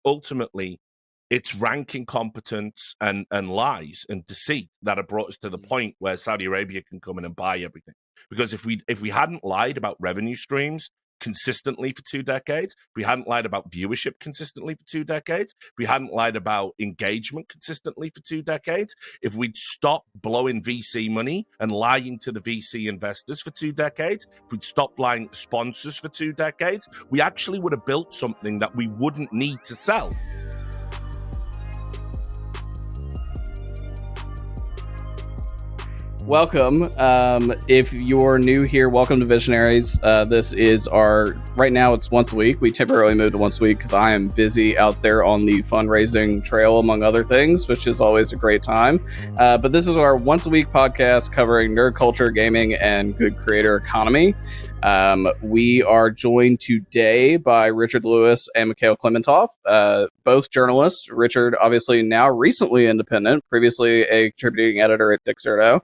ultimately, it's rank incompetence and lies and deceit that have brought us to the point where Saudi Arabia can come in and buy everything. Because if we hadn't lied about revenue streams consistently for 2 decades, if we hadn't lied about viewership consistently for 2 decades, if we hadn't lied about engagement consistently for 2 decades, if we'd stopped blowing VC money and lying to the VC investors for 2 decades, if we'd stopped lying to sponsors for 2 decades, we actually would have built something that we wouldn't need to sell. Welcome. If you're new here, welcome to Visionaries. This is right now it's once a week. We temporarily moved to once a week because I am busy out there on the fundraising trail, among other things, which is always a great time. But this is our once a week podcast covering nerd culture, gaming, and good creator economy. We are joined today by Richard Lewis and Mikhail Klimentov, both journalists. Richard, obviously now recently independent, previously a contributing editor at Dixerto.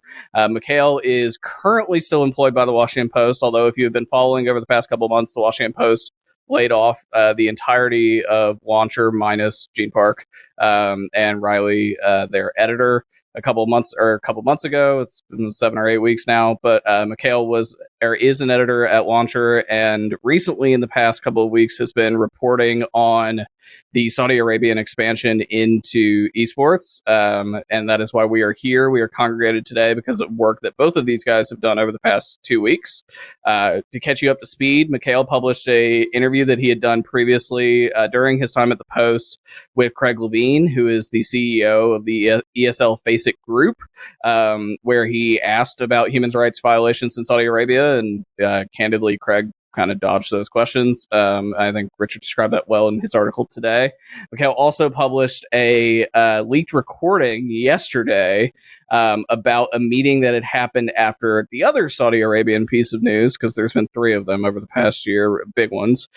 Mikhail is currently still employed by the Washington Post, although if you've been following over the past couple of months, the Washington Post laid off the entirety of Launcher minus Gene Park and Riley, their editor. A couple months ago. It's been 7 or 8 weeks now, but Mikhail is an editor at Launcher, and recently in the past couple of weeks has been reporting on the Saudi Arabian expansion into esports, and that is why we are here. We are congregated today because of work that both of these guys have done over the past 2 weeks. To catch you up to speed, Mikhail published a interview that he had done previously during his time at the Post with Craig Levine, who is the CEO of the ESL FACEIT group, where he asked about human rights violations in Saudi Arabia, and candidly, Craig kind of dodged those questions. I think Richard described that well in his article today. Mikhail also published a leaked recording yesterday about a meeting that had happened after the other Saudi Arabian piece of news, because there's been 3 of them over the past year, big ones.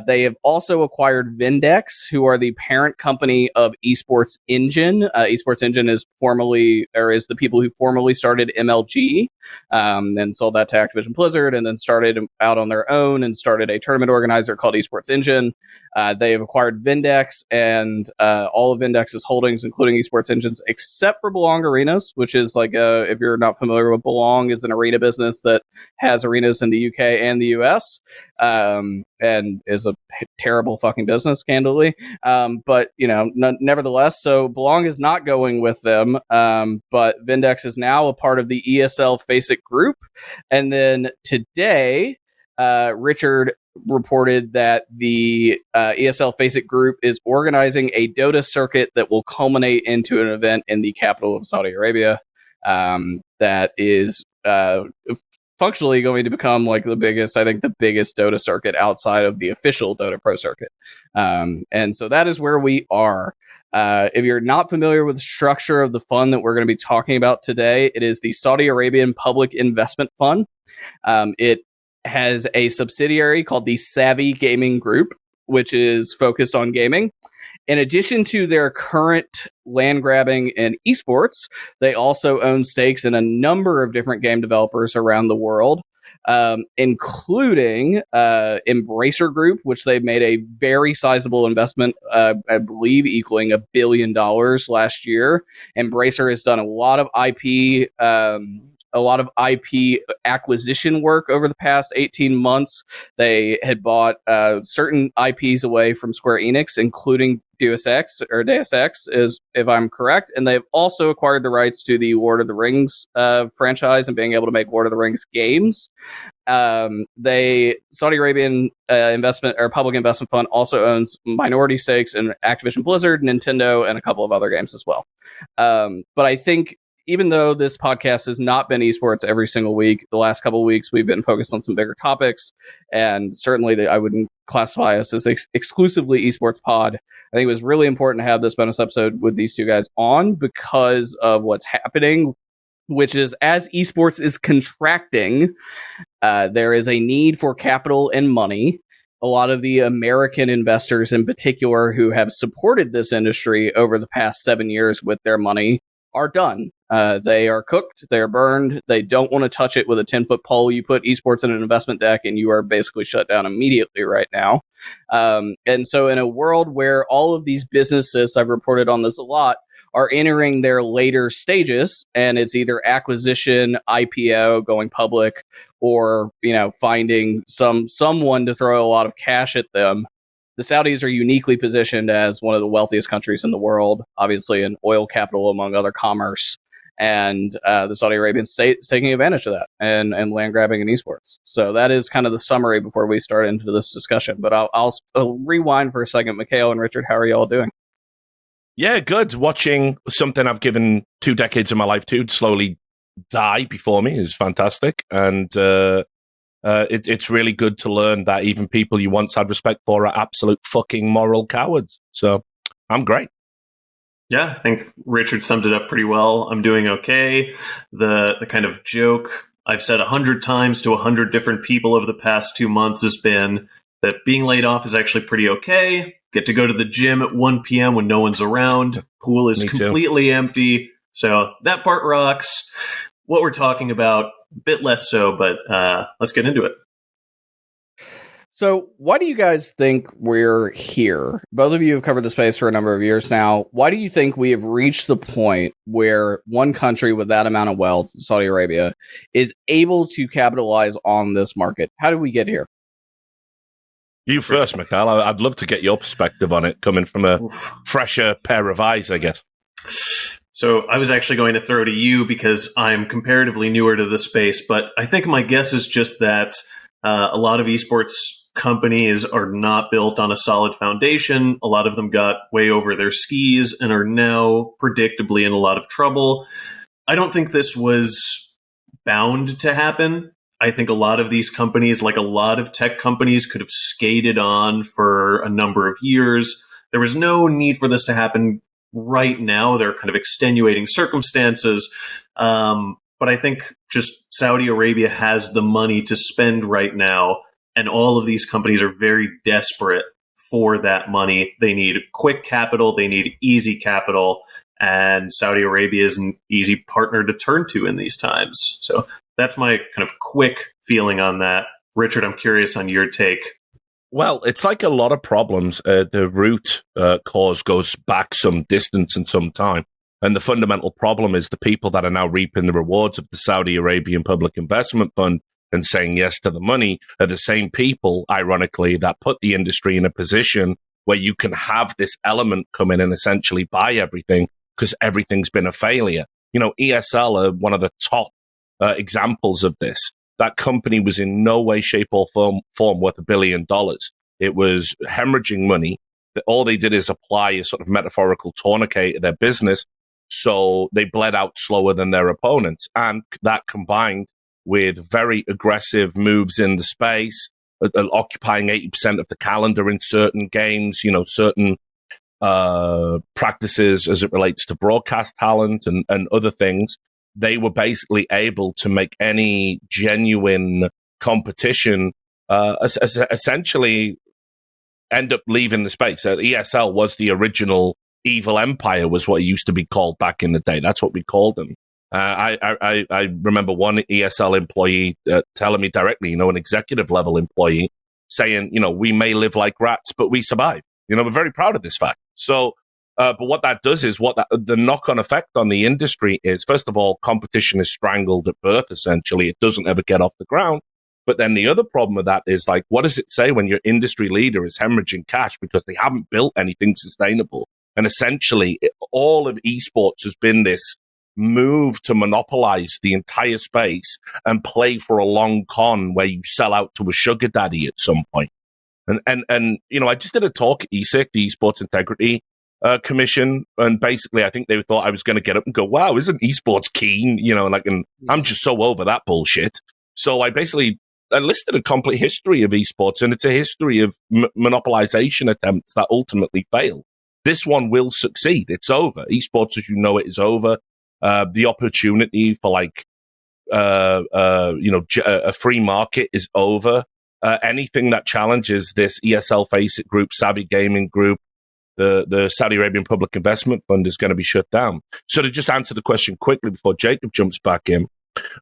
They have also acquired Vindex, who are the parent company of Esports Engine. Esports Engine is the people who formerly started MLG, and sold that to Activision Blizzard, and then started out on their own and started a tournament organizer called Esports Engine. They have acquired Vindex and all of Vindex's holdings, including Esports Engines, except for Belong Arenas, which is like, if you're not familiar with Belong, is an arena business that has arenas in the UK and the US, and is a terrible fucking business, candidly. But, nevertheless, so Belong is not going with them, but Vindex is now a part of the ESL FACEIT group. And then today, Richard reported that the ESL FACEIT group is organizing a Dota circuit that will culminate into an event in the capital of Saudi Arabia that is functionally going to become like the biggest Dota circuit outside of the official Dota Pro circuit. And so that is where we are. If you're not familiar with the structure of the fund that we're going to be talking about today, it is the Saudi Arabian Public Investment Fund. It has a subsidiary called the Savvy Gaming Group, which is focused on gaming. In addition to their current land grabbing in esports, they also own stakes in a number of different game developers around the world, including Embracer Group, which they made a very sizable investment, I believe equaling $1 billion last year. Embracer has done a lot of IP acquisition work over the past 18 months. They had bought certain IPs away from Square Enix, including Deus Ex, if I'm correct. And they've also acquired the rights to the Lord of the Rings franchise and being able to make Lord of the Rings games. Saudi Arabian Public Investment Fund also owns minority stakes in Activision Blizzard, Nintendo, and a couple of other games as well. But I think, even though this podcast has not been esports every single week, the last couple of weeks we've been focused on some bigger topics, and certainly I wouldn't classify us as exclusively esports pod. I think it was really important to have this bonus episode with these two guys on because of what's happening, which is as esports is contracting, there is a need for capital and money. A lot of the American investors in particular who have supported this industry over the past 7 years with their money are done. They are cooked. They are burned. They don't want to touch it with a 10-foot pole. You put esports in an investment deck and you are basically shut down immediately right now. And so in a world where all of these businesses, I've reported on this a lot, are entering their later stages, and it's either acquisition, IPO, going public, or, you know, finding someone to throw a lot of cash at them. The Saudis are uniquely positioned as one of the wealthiest countries in the world, obviously an oil capital among other commerce. And the Saudi Arabian state is taking advantage of that and land grabbing in esports. So that is kind of the summary before we start into this discussion. But I'll rewind for a second. Mikhail and Richard, how are y'all doing? Yeah, good. Watching something I've given 2 decades of my life to slowly die before me is fantastic. And it's really good to learn that even people you once had respect for are absolute fucking moral cowards. So I'm great. Yeah, I think Richard summed it up pretty well. I'm doing okay. The kind of joke I've said 100 times to 100 different people over the past 2 months has been that being laid off is actually pretty okay. Get to go to the gym at 1 p.m. when no one's around. Pool is completely empty. So that part rocks. What we're talking about, a bit less so, but let's get into it. So why do you guys think we're here? Both of you have covered the space for a number of years now. Why do you think we have reached the point where one country with that amount of wealth, Saudi Arabia, is able to capitalize on this market? How did we get here? You first, Mikhail. I'd love to get your perspective on it, coming from a fresher pair of eyes, I guess. So I was actually going to throw to you because I'm comparatively newer to the space, but I think my guess is just that a lot of esports companies are not built on a solid foundation. A lot of them got way over their skis and are now predictably in a lot of trouble. I don't think this was bound to happen. I think a lot of these companies, like a lot of tech companies, could have skated on for a number of years. There was no need for this to happen right now. There are kind of extenuating circumstances. But I think just Saudi Arabia has the money to spend right now. And all of these companies are very desperate for that money. They need quick capital. They need easy capital. And Saudi Arabia is an easy partner to turn to in these times. So that's my kind of quick feeling on that. Richard, I'm curious on your take. Well, it's like a lot of problems. The root cause goes back some distance and some time. And the fundamental problem is the people that are now reaping the rewards of the Saudi Arabian Public Investment Fund and saying yes to the money are the same people, ironically, that put the industry in a position where you can have this element come in and essentially buy everything because everything's been a failure. You know, ESL are one of the top examples of this. That company was in no way, shape, or form worth $1 billion. It was hemorrhaging money. All they did is apply a sort of metaphorical tourniquet to their business, so they bled out slower than their opponents. And that combined with very aggressive moves in the space, occupying 80% of the calendar in certain games, you know, certain practices as it relates to broadcast talent and other things. They were basically able to make any genuine competition essentially end up leaving the space. ESL was the original evil empire, was what it used to be called back in the day. That's what we called them. I remember one ESL employee telling me directly, you know, an executive level employee saying, you know, we may live like rats, but we survive. You know, we're very proud of this fact. So, but what that does is the knock-on effect on the industry is, first of all, competition is strangled at birth, essentially. It doesn't ever get off the ground. But then the other problem with that is, like, what does it say when your industry leader is hemorrhaging cash because they haven't built anything sustainable? And essentially, all of esports has been this move to monopolize the entire space and play for a long con where you sell out to a sugar daddy at some point. And you know, I just did a talk at ESIC, the Esports Integrity Commission, and basically I think they thought I was going to get up and go, wow, isn't esports keen? You know, like, and I'm just so over that bullshit. So I basically listed a complete history of esports, and it's a history of monopolization attempts that ultimately fail. This one will succeed. It's over. Esports, as you know it, is over. The opportunity for, like, you know, a free market is over. Anything that challenges this ESL FACEIT group, Savvy Gaming Group, the Saudi Arabian Public Investment Fund is going to be shut down. So to just answer the question quickly before Jacob jumps back in,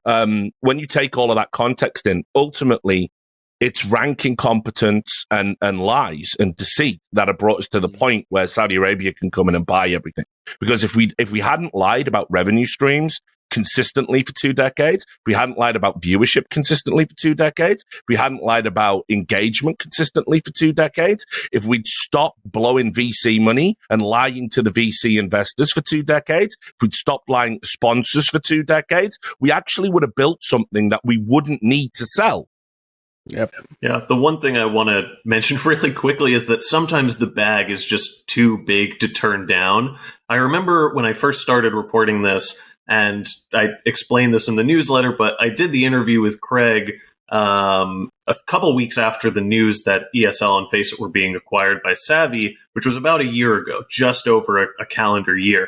when you take all of that context in, ultimately, it's ranking competence and lies and deceit that have brought us to the point where Saudi Arabia can come in and buy everything. Because if we hadn't lied about revenue streams consistently for 2 decades, if we hadn't lied about viewership consistently for 2 decades, if we hadn't lied about engagement consistently for 2 decades, if we'd stopped blowing VC money and lying to the VC investors for 2 decades, if we'd stopped lying to sponsors for 2 decades, we actually would have built something that we wouldn't need to sell. Yep. Yeah. The one thing I want to mention really quickly is that sometimes the bag is just too big to turn down. I remember when I first started reporting this, and I explained this in the newsletter, but I did the interview with Craig a couple weeks after the news that ESL and FACEIT were being acquired by Savvy, which was about a year ago, just over a calendar year.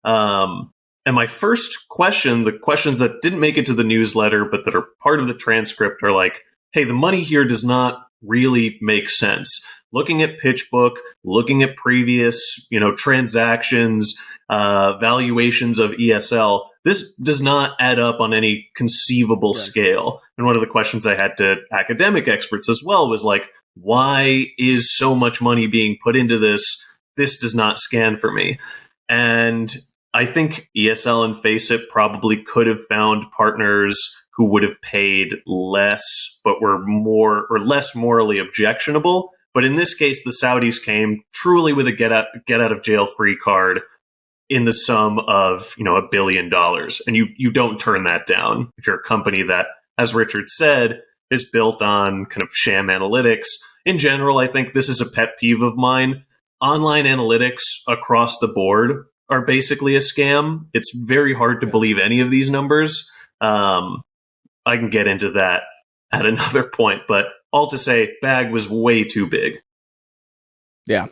And my first question, the questions that didn't make it to the newsletter, but that are part of the transcript, are like, hey, the money here does not really make sense. Looking at PitchBook, looking at previous, transactions, valuations of ESL, this does not add up on any conceivable scale. And one of the questions I had to academic experts as well was like, why is so much money being put into this? This does not scan for me. And I think ESL and FACEIT probably could have found partners who would have paid less, but were more or less morally objectionable. But in this case, the Saudis came truly with a get out of jail free card in the sum of, $1 billion. And you don't turn that down if you're a company that, as Richard said, is built on kind of sham analytics. In general, I think this is a pet peeve of mine. Online analytics across the board are basically a scam. It's very hard to believe any of these numbers. I can get into that at another point, but all to say, bag was way too big. Yeah.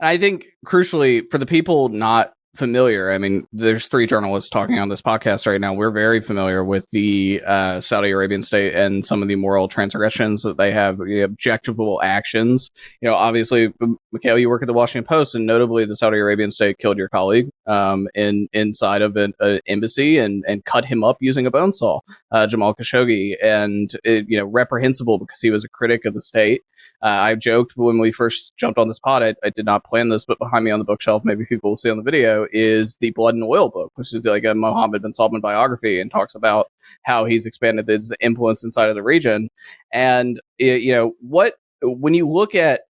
And I think, crucially, for the people not familiar, I mean, there's 3 journalists talking on this podcast right now. We're very familiar with the Saudi Arabian state and some of the moral transgressions that they have, the objectionable actions. Obviously, Mikhail, you work at the Washington Post, and notably the Saudi Arabian state killed your colleague inside of an embassy and cut him up using a bone saw, Jamal Khashoggi, and reprehensible because he was a critic of the state. I joked when we first jumped on this pod, I did not plan this, but behind me on the bookshelf, maybe people will see on the video, is the Blood and Oil book, which is like a Mohammed bin Salman biography, and talks about how he's expanded his influence inside of the region. And, when you look at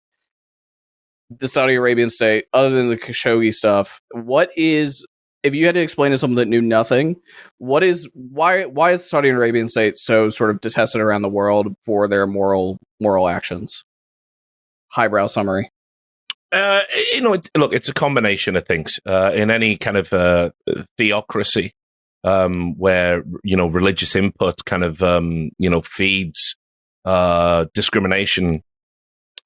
the Saudi Arabian state, other than the Khashoggi stuff, if you had to explain to someone that knew nothing, why is the Saudi Arabian state so sort of detested around the world for their moral actions? Highbrow summary. Look, it's a combination of things. In any kind of theocracy, where religious input kind of feeds discrimination.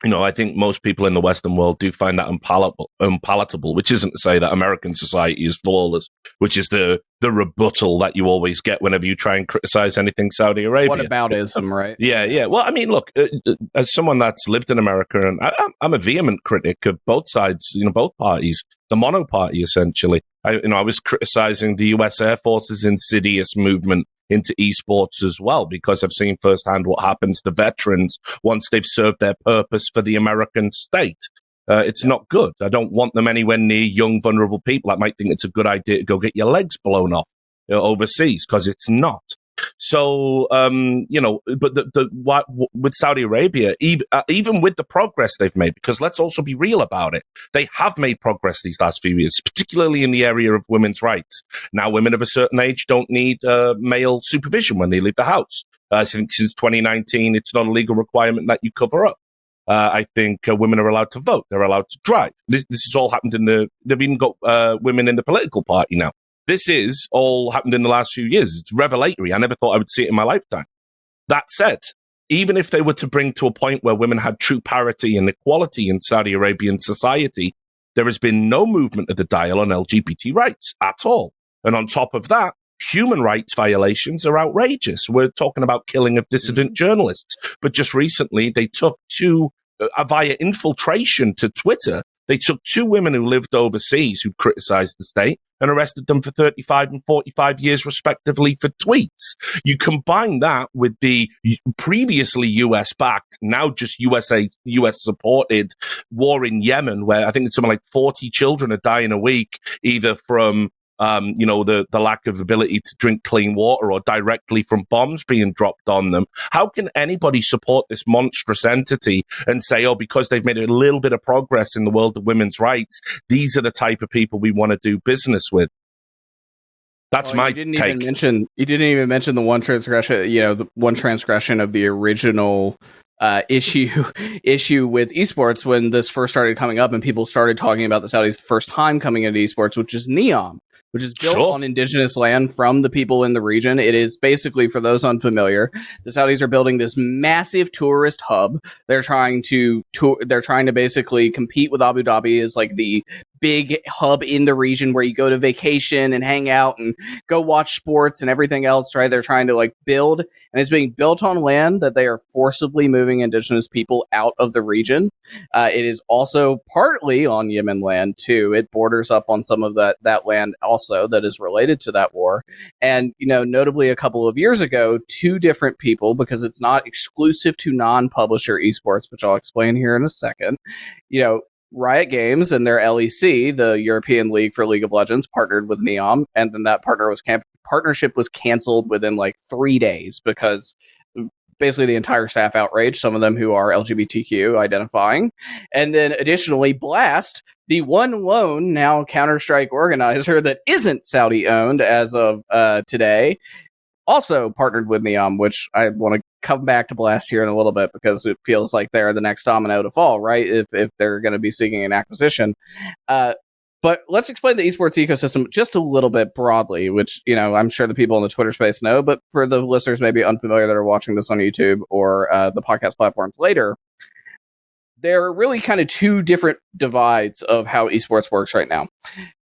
I think most people in the Western world do find that unpalatable, which isn't to say that American society is flawless, which is the rebuttal that you always get whenever you try and criticize anything Saudi Arabia. What aboutism, right? Yeah. Well, I mean, look, as someone that's lived in America, and I'm a vehement critic of both sides, both parties, the mono party, essentially. I was criticizing the U.S. Air Force's insidious movement into esports as well, because I've seen firsthand what happens to veterans once they've served their purpose for the American state. It's not good. I don't want them anywhere near young, vulnerable people that might think it's a good idea to go get your legs blown off overseas, because it's not. So, but with Saudi Arabia, even with the progress they've made, because let's also be real about it, they have made progress these last few years, particularly in the area of women's rights. Now, women of a certain age don't need male supervision when they leave the house. I think since 2019, it's not a legal requirement that you cover up. I think women are allowed to vote. They're allowed to drive. This has all happened they've even got women in the political party now. This is all happened in the last few years. It's revelatory. I never thought I would see it in my lifetime. That said, even if they were to bring to a point where women had true parity and equality in Saudi Arabian society, there has been no movement of the dial on LGBT rights at all. And on top of that, human rights violations are outrageous. We're talking about killing of dissident journalists. But just recently, they took via infiltration to Twitter, They took 2 women who lived overseas who criticized the state and arrested them for 35 and 45 years, respectively, for tweets. You combine that with the previously US-backed, now just US-supported war in Yemen, where I think it's something like 40 children are dying a week, either from the lack of ability to drink clean water or directly from bombs being dropped on them. How can anybody support this monstrous entity and say, oh, because they've made a little bit of progress in the world of women's rights, these are the type of people we want to do business with? That's my take. You didn't even mention the one transgression, the one transgression of the original issue with esports when this first started coming up and people started talking about the Saudis the first time coming into esports, which is NEOM, which is built on indigenous land from the people in the region. It is basically, for those unfamiliar, the Saudis are building this massive tourist hub. They're trying to basically compete with Abu Dhabi as like the big hub in the region where you go to vacation and hang out and go watch sports and everything else, right? They're trying to like build, and it's being built on land that they are forcibly moving indigenous people out of the region. It is also partly on Yemen land too. It borders up on some of that land also that is related to that war. And, notably a couple of years ago, 2 different people, because it's not exclusive to non-publisher esports, which I'll explain here in a second, Riot Games and their LEC, the European League for League of Legends, partnered with NEOM, and then that partnership was canceled within like 3 days because basically the entire staff outraged, some of them who are LGBTQ identifying. And then additionally, Blast, the one lone now Counter-Strike organizer that isn't Saudi owned as of today, also partnered with NEOM, which I want to come back to Blast here in a little bit because it feels like they're the next domino to fall, right? If they're going to be seeking an acquisition. But let's explain the esports ecosystem just a little bit broadly, which, I'm sure the people in the Twitter space know, but for the listeners maybe unfamiliar that are watching this on YouTube or the podcast platforms later, there are really kind of 2 different divides of how esports works right now,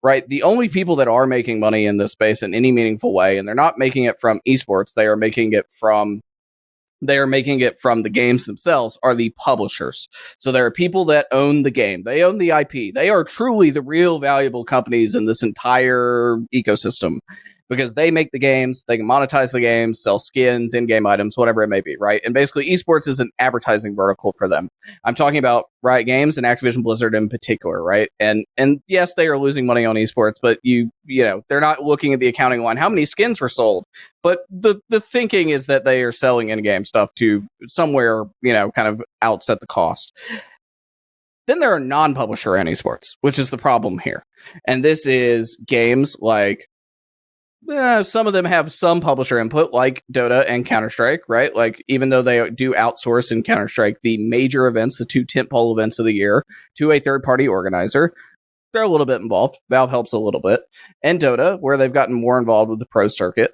right? The only people that are making money in this space in any meaningful way, and they're not making it from esports, they are making it from the games themselves, are the publishers. So there are people that own the game. They own the IP. They are truly the real valuable companies in this entire ecosystem because they make the games, they can monetize the games, sell skins, in-game items, whatever it may be, right? And basically, esports is an advertising vertical for them. I'm talking about Riot Games and Activision Blizzard in particular, right? And yes, they are losing money on esports, but they're not looking at the accounting line. How many skins were sold? But the thinking is that they are selling in-game stuff to somewhere, kind of outset the cost. Then there are non-publisher and esports, which is the problem here. And this is games like some of them have some publisher input, like Dota and Counter-Strike, right? Like, even though they do outsource in Counter-Strike the major events, the 2 tentpole events of the year, to a third-party organizer, they're a little bit involved. Valve helps a little bit. And Dota, where they've gotten more involved with the pro circuit.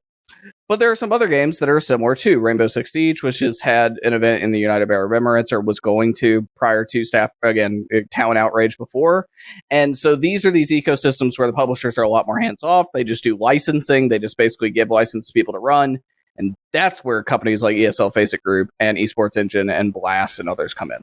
But there are some other games that are similar too. Rainbow Six Siege, which has had an event in the United Arab Emirates, or was going to prior to talent outrage before. And so these are these ecosystems where the publishers are a lot more hands-off. They just do licensing. They just basically give license to people to run. And that's where companies like ESL, FACEIT Group, and Esports Engine, and Blast, and others come in.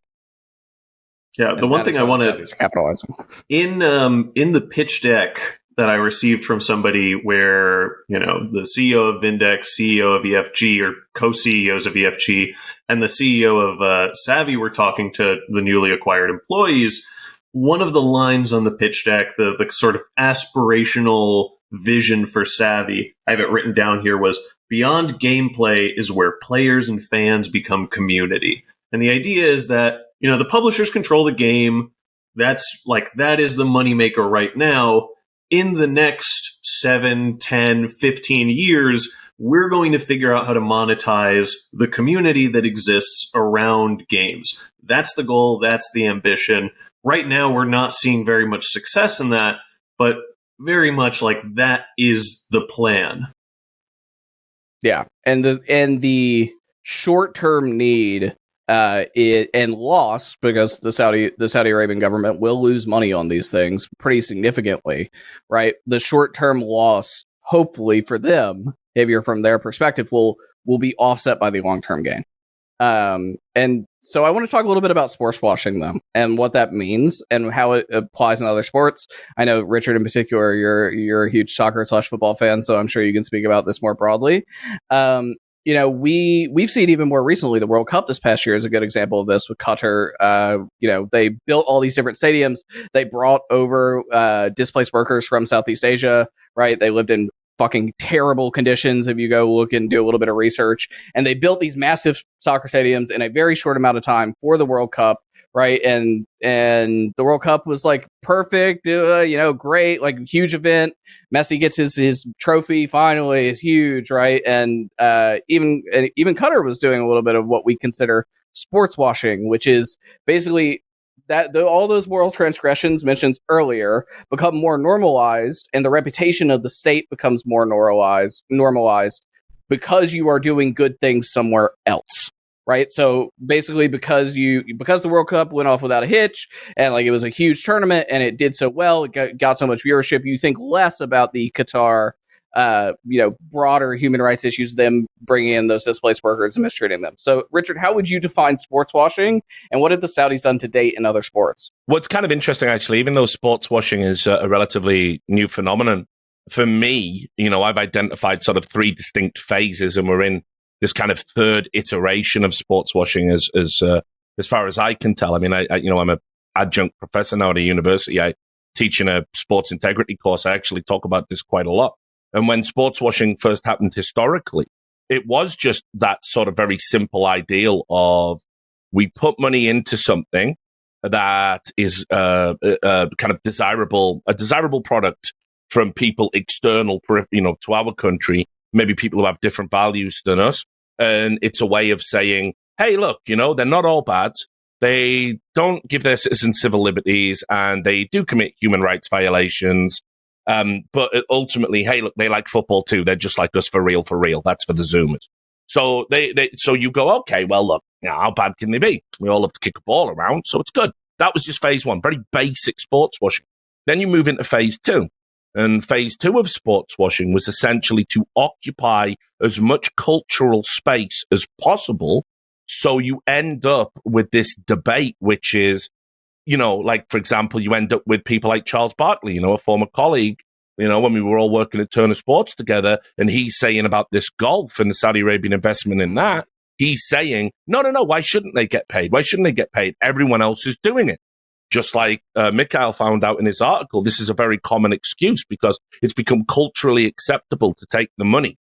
Yeah, the one thing I want to capitalizing in the pitch deck that I received from somebody where, the CEO of Vindex, CEO of EFG, or co-CEOs of EFG, and the CEO of Savvy were talking to the newly acquired employees. One of the lines on the pitch deck, the sort of aspirational vision for Savvy, I have it written down here, was beyond gameplay is where players and fans become community. And the idea is that, the publishers control the game. That is the moneymaker right now. In the next 7, 10, 15 years, we're going to figure out how to monetize the community that exists around games. That's the goal. That's the ambition. Right now, we're not seeing very much success in that, but very much like that is the plan. Yeah. And the short-term need and loss, because the Saudi Arabian government will lose money on these things pretty significantly, right? The short-term loss, hopefully for them, if you're from their perspective, will be offset by the long-term gain. And So I want to talk a little bit about sports washing, though, and what that means and how it applies in other sports. I know, Richard, in particular, you're a huge soccer/football fan, so I'm sure you can speak about this more broadly. We've seen even more recently the World Cup this past year is a good example of this with Qatar. They built all these different stadiums. They brought over displaced workers from Southeast Asia, right? They lived in fucking terrible conditions if you go look and do a little bit of research. And they built these massive soccer stadiums in a very short amount of time for the World Cup, right? And the World Cup was like perfect, great, like huge event. Messi gets his trophy finally, is huge, right? And even Qatar was doing a little bit of what we consider sports washing, which is basically that all those moral transgressions mentioned earlier become more normalized, and the reputation of the state becomes more normalized because you are doing good things somewhere else, right? So basically, because the World Cup went off without a hitch, and like it was a huge tournament, and it did so well, it got so much viewership, you think less about the Qatar broader human rights issues, them bringing in those displaced workers and mistreating them. So, Richard, how would you define sports washing, and what have the Saudis done to date in other sports? What's kind of interesting, actually, even though sports washing is a relatively new phenomenon, for me, I've identified sort of three distinct phases, and we're in this kind of third iteration of sports washing as far as I can tell. I mean, I'm an adjunct professor now at a university. I teach in a sports integrity course. I actually talk about this quite a lot. And when sports washing first happened historically, it was just that sort of very simple ideal of we put money into something that is kind of a desirable product from people external, to our country, maybe people who have different values than us. And it's a way of saying, hey, look, they're not all bad. They don't give their citizens civil liberties, and they do commit human rights violations. But ultimately, hey, look, they like football too. They're just like us for real. That's for the Zoomers. So so you go, okay, well, look, how bad can they be? We all love to kick a ball around, so it's good. That was just phase one, very basic sports washing. Then you move into phase two. And phase two of sports washing was essentially to occupy as much cultural space as possible. So you end up with this debate, which is, like, for example, you end up with people like Charles Barkley, a former colleague, when we were all working at Turner Sports together, and he's saying about this golf and the Saudi Arabian investment in that, he's saying, no, why shouldn't they get paid? Why shouldn't they get paid? Everyone else is doing it. Just like Mikhail found out in his article, this is a very common excuse because it's become culturally acceptable to take the money.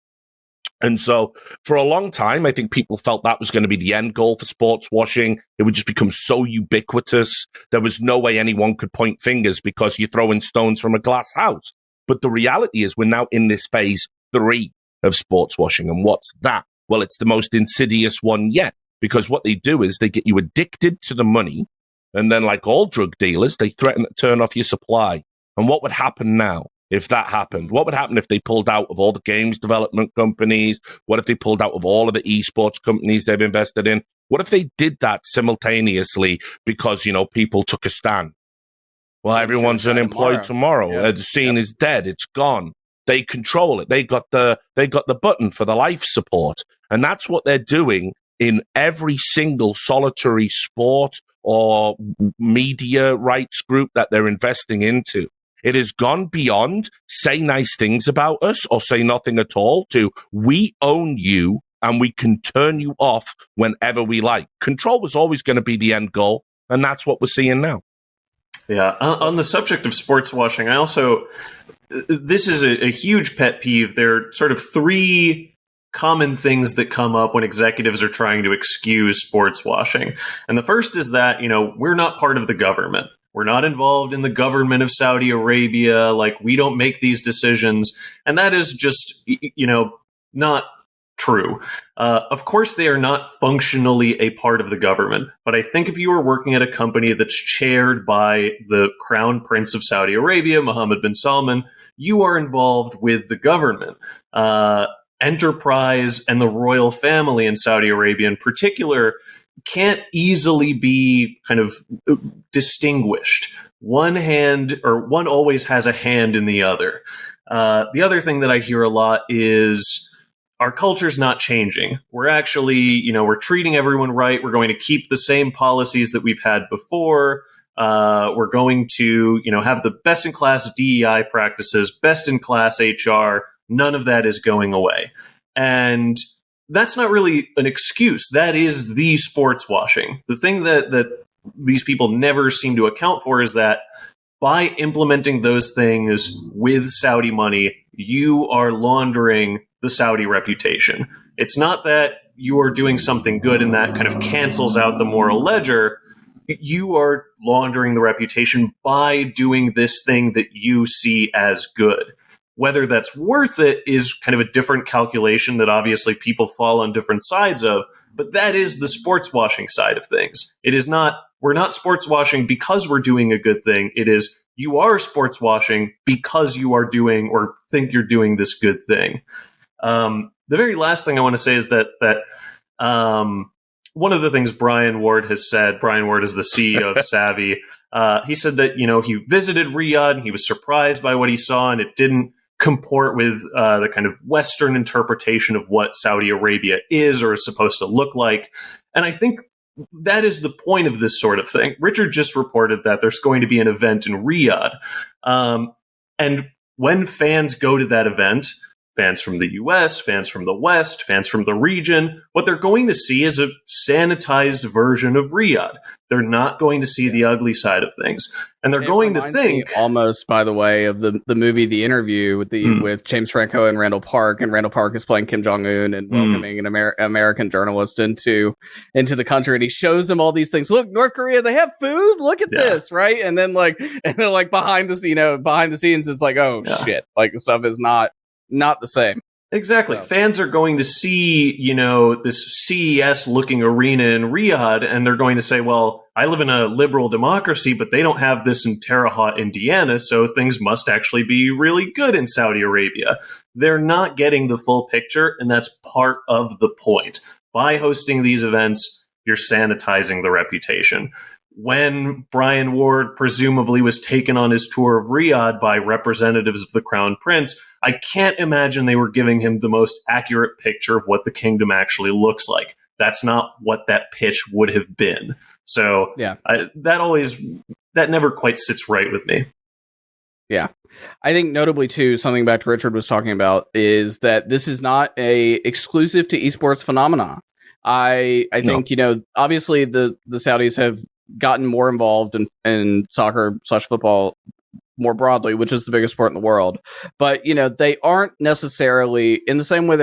And so for a long time, I think people felt that was going to be the end goal for sports washing. It would just become so ubiquitous. There was no way anyone could point fingers because you're throwing stones from a glass house. But the reality is we're now in this phase 3 of sports washing. And what's that? Well, it's the most insidious one yet, because what they do is they get you addicted to the money. And then, like all drug dealers, they threaten to turn off your supply. And what would happen now? If that happened, what would happen if they pulled out of all the games development companies? What if they pulled out of all of the esports companies they've invested in? What if they did that simultaneously because, people took a stand? Well, everyone's unemployed tomorrow. Yep. The scene is dead. It's gone. They control it. They got the button for the life support. And that's what they're doing in every single solitary sport or media rights group that they're investing into. It has gone beyond say nice things about us or say nothing at all to we own you and we can turn you off whenever we like. Control was always going to be the end goal, and that's what we're seeing now. Yeah. On the subject of sports washing, this is a huge pet peeve. There are sort of 3 common things that come up when executives are trying to excuse sports washing. And the first is that, we're not part of the government. We're not involved in the government of Saudi Arabia. Like, we don't make these decisions. And that is just, not true. Of course, they are not functionally a part of the government. But I think if you are working at a company that's chaired by the Crown Prince of Saudi Arabia, Mohammed bin Salman, you are involved with the government. Enterprise and the royal family in Saudi Arabia in particular can't easily be kind of distinguished. One always has a hand in the other. The other thing that I hear a lot is our culture's not changing. We're actually, we're treating everyone right. We're going to keep the same policies that we've had before. We're going to, have the best-in-class DEI practices, best-in-class HR. None of that is going away. And that's not really an excuse. That is the sports washing. The thing that these people never seem to account for is that by implementing those things with Saudi money, you are laundering the Saudi reputation. It's not that you are doing something good and that kind of cancels out the moral ledger. You are laundering the reputation by doing this thing that you see as good. Whether that's worth it is kind of a different calculation that obviously people fall on different sides of, but that is the sports washing side of things. It is not, we're not sports washing because we're doing a good thing. It is, you are sports washing because you are doing or think you're doing this good thing. The very last thing I want to say is that one of the things Brian Ward has said, Brian Ward is the CEO of Savvy, he said that, he visited Riyadh and he was surprised by what he saw and it didn't comport with the kind of Western interpretation of what Saudi Arabia is or is supposed to look like. And I think that is the point of this sort of thing. Richard just reported that there's going to be an event in Riyadh. And when fans go to that event, fans from the US, fans from the West, fans from the region, what they're going to see is a sanitized version of Riyadh. They're not going to see the ugly side of things. And they're going to think... almost, by the way, of the movie The Interview with James Franco and Randall Park. And Randall Park is playing Kim Jong-un and welcoming an American journalist into the country. And he shows them all these things. Look, North Korea, they have food. Look at this, right? And then behind the scenes, it's like, oh, shit. Like, the stuff is not the same. Exactly. So. Fans are going to see, this CES-looking arena in Riyadh, and they're going to say, well, I live in a liberal democracy, but they don't have this in Terre Haute, Indiana, so things must actually be really good in Saudi Arabia. They're not getting the full picture, and that's part of the point. By hosting these events, you're sanitizing the reputation. When Brian Ward presumably was taken on his tour of Riyadh by representatives of the Crown Prince, I can't imagine they were giving him the most accurate picture of what the kingdom actually looks like. That's not what that pitch would have been. So that never quite sits right with me. Yeah. I think notably, too, something back to Richard was talking about is that this is not a exclusive to esports phenomena. I think, obviously the Saudis have gotten more involved in soccer/football more broadly, which is the biggest sport in the world. But, they aren't necessarily in the same way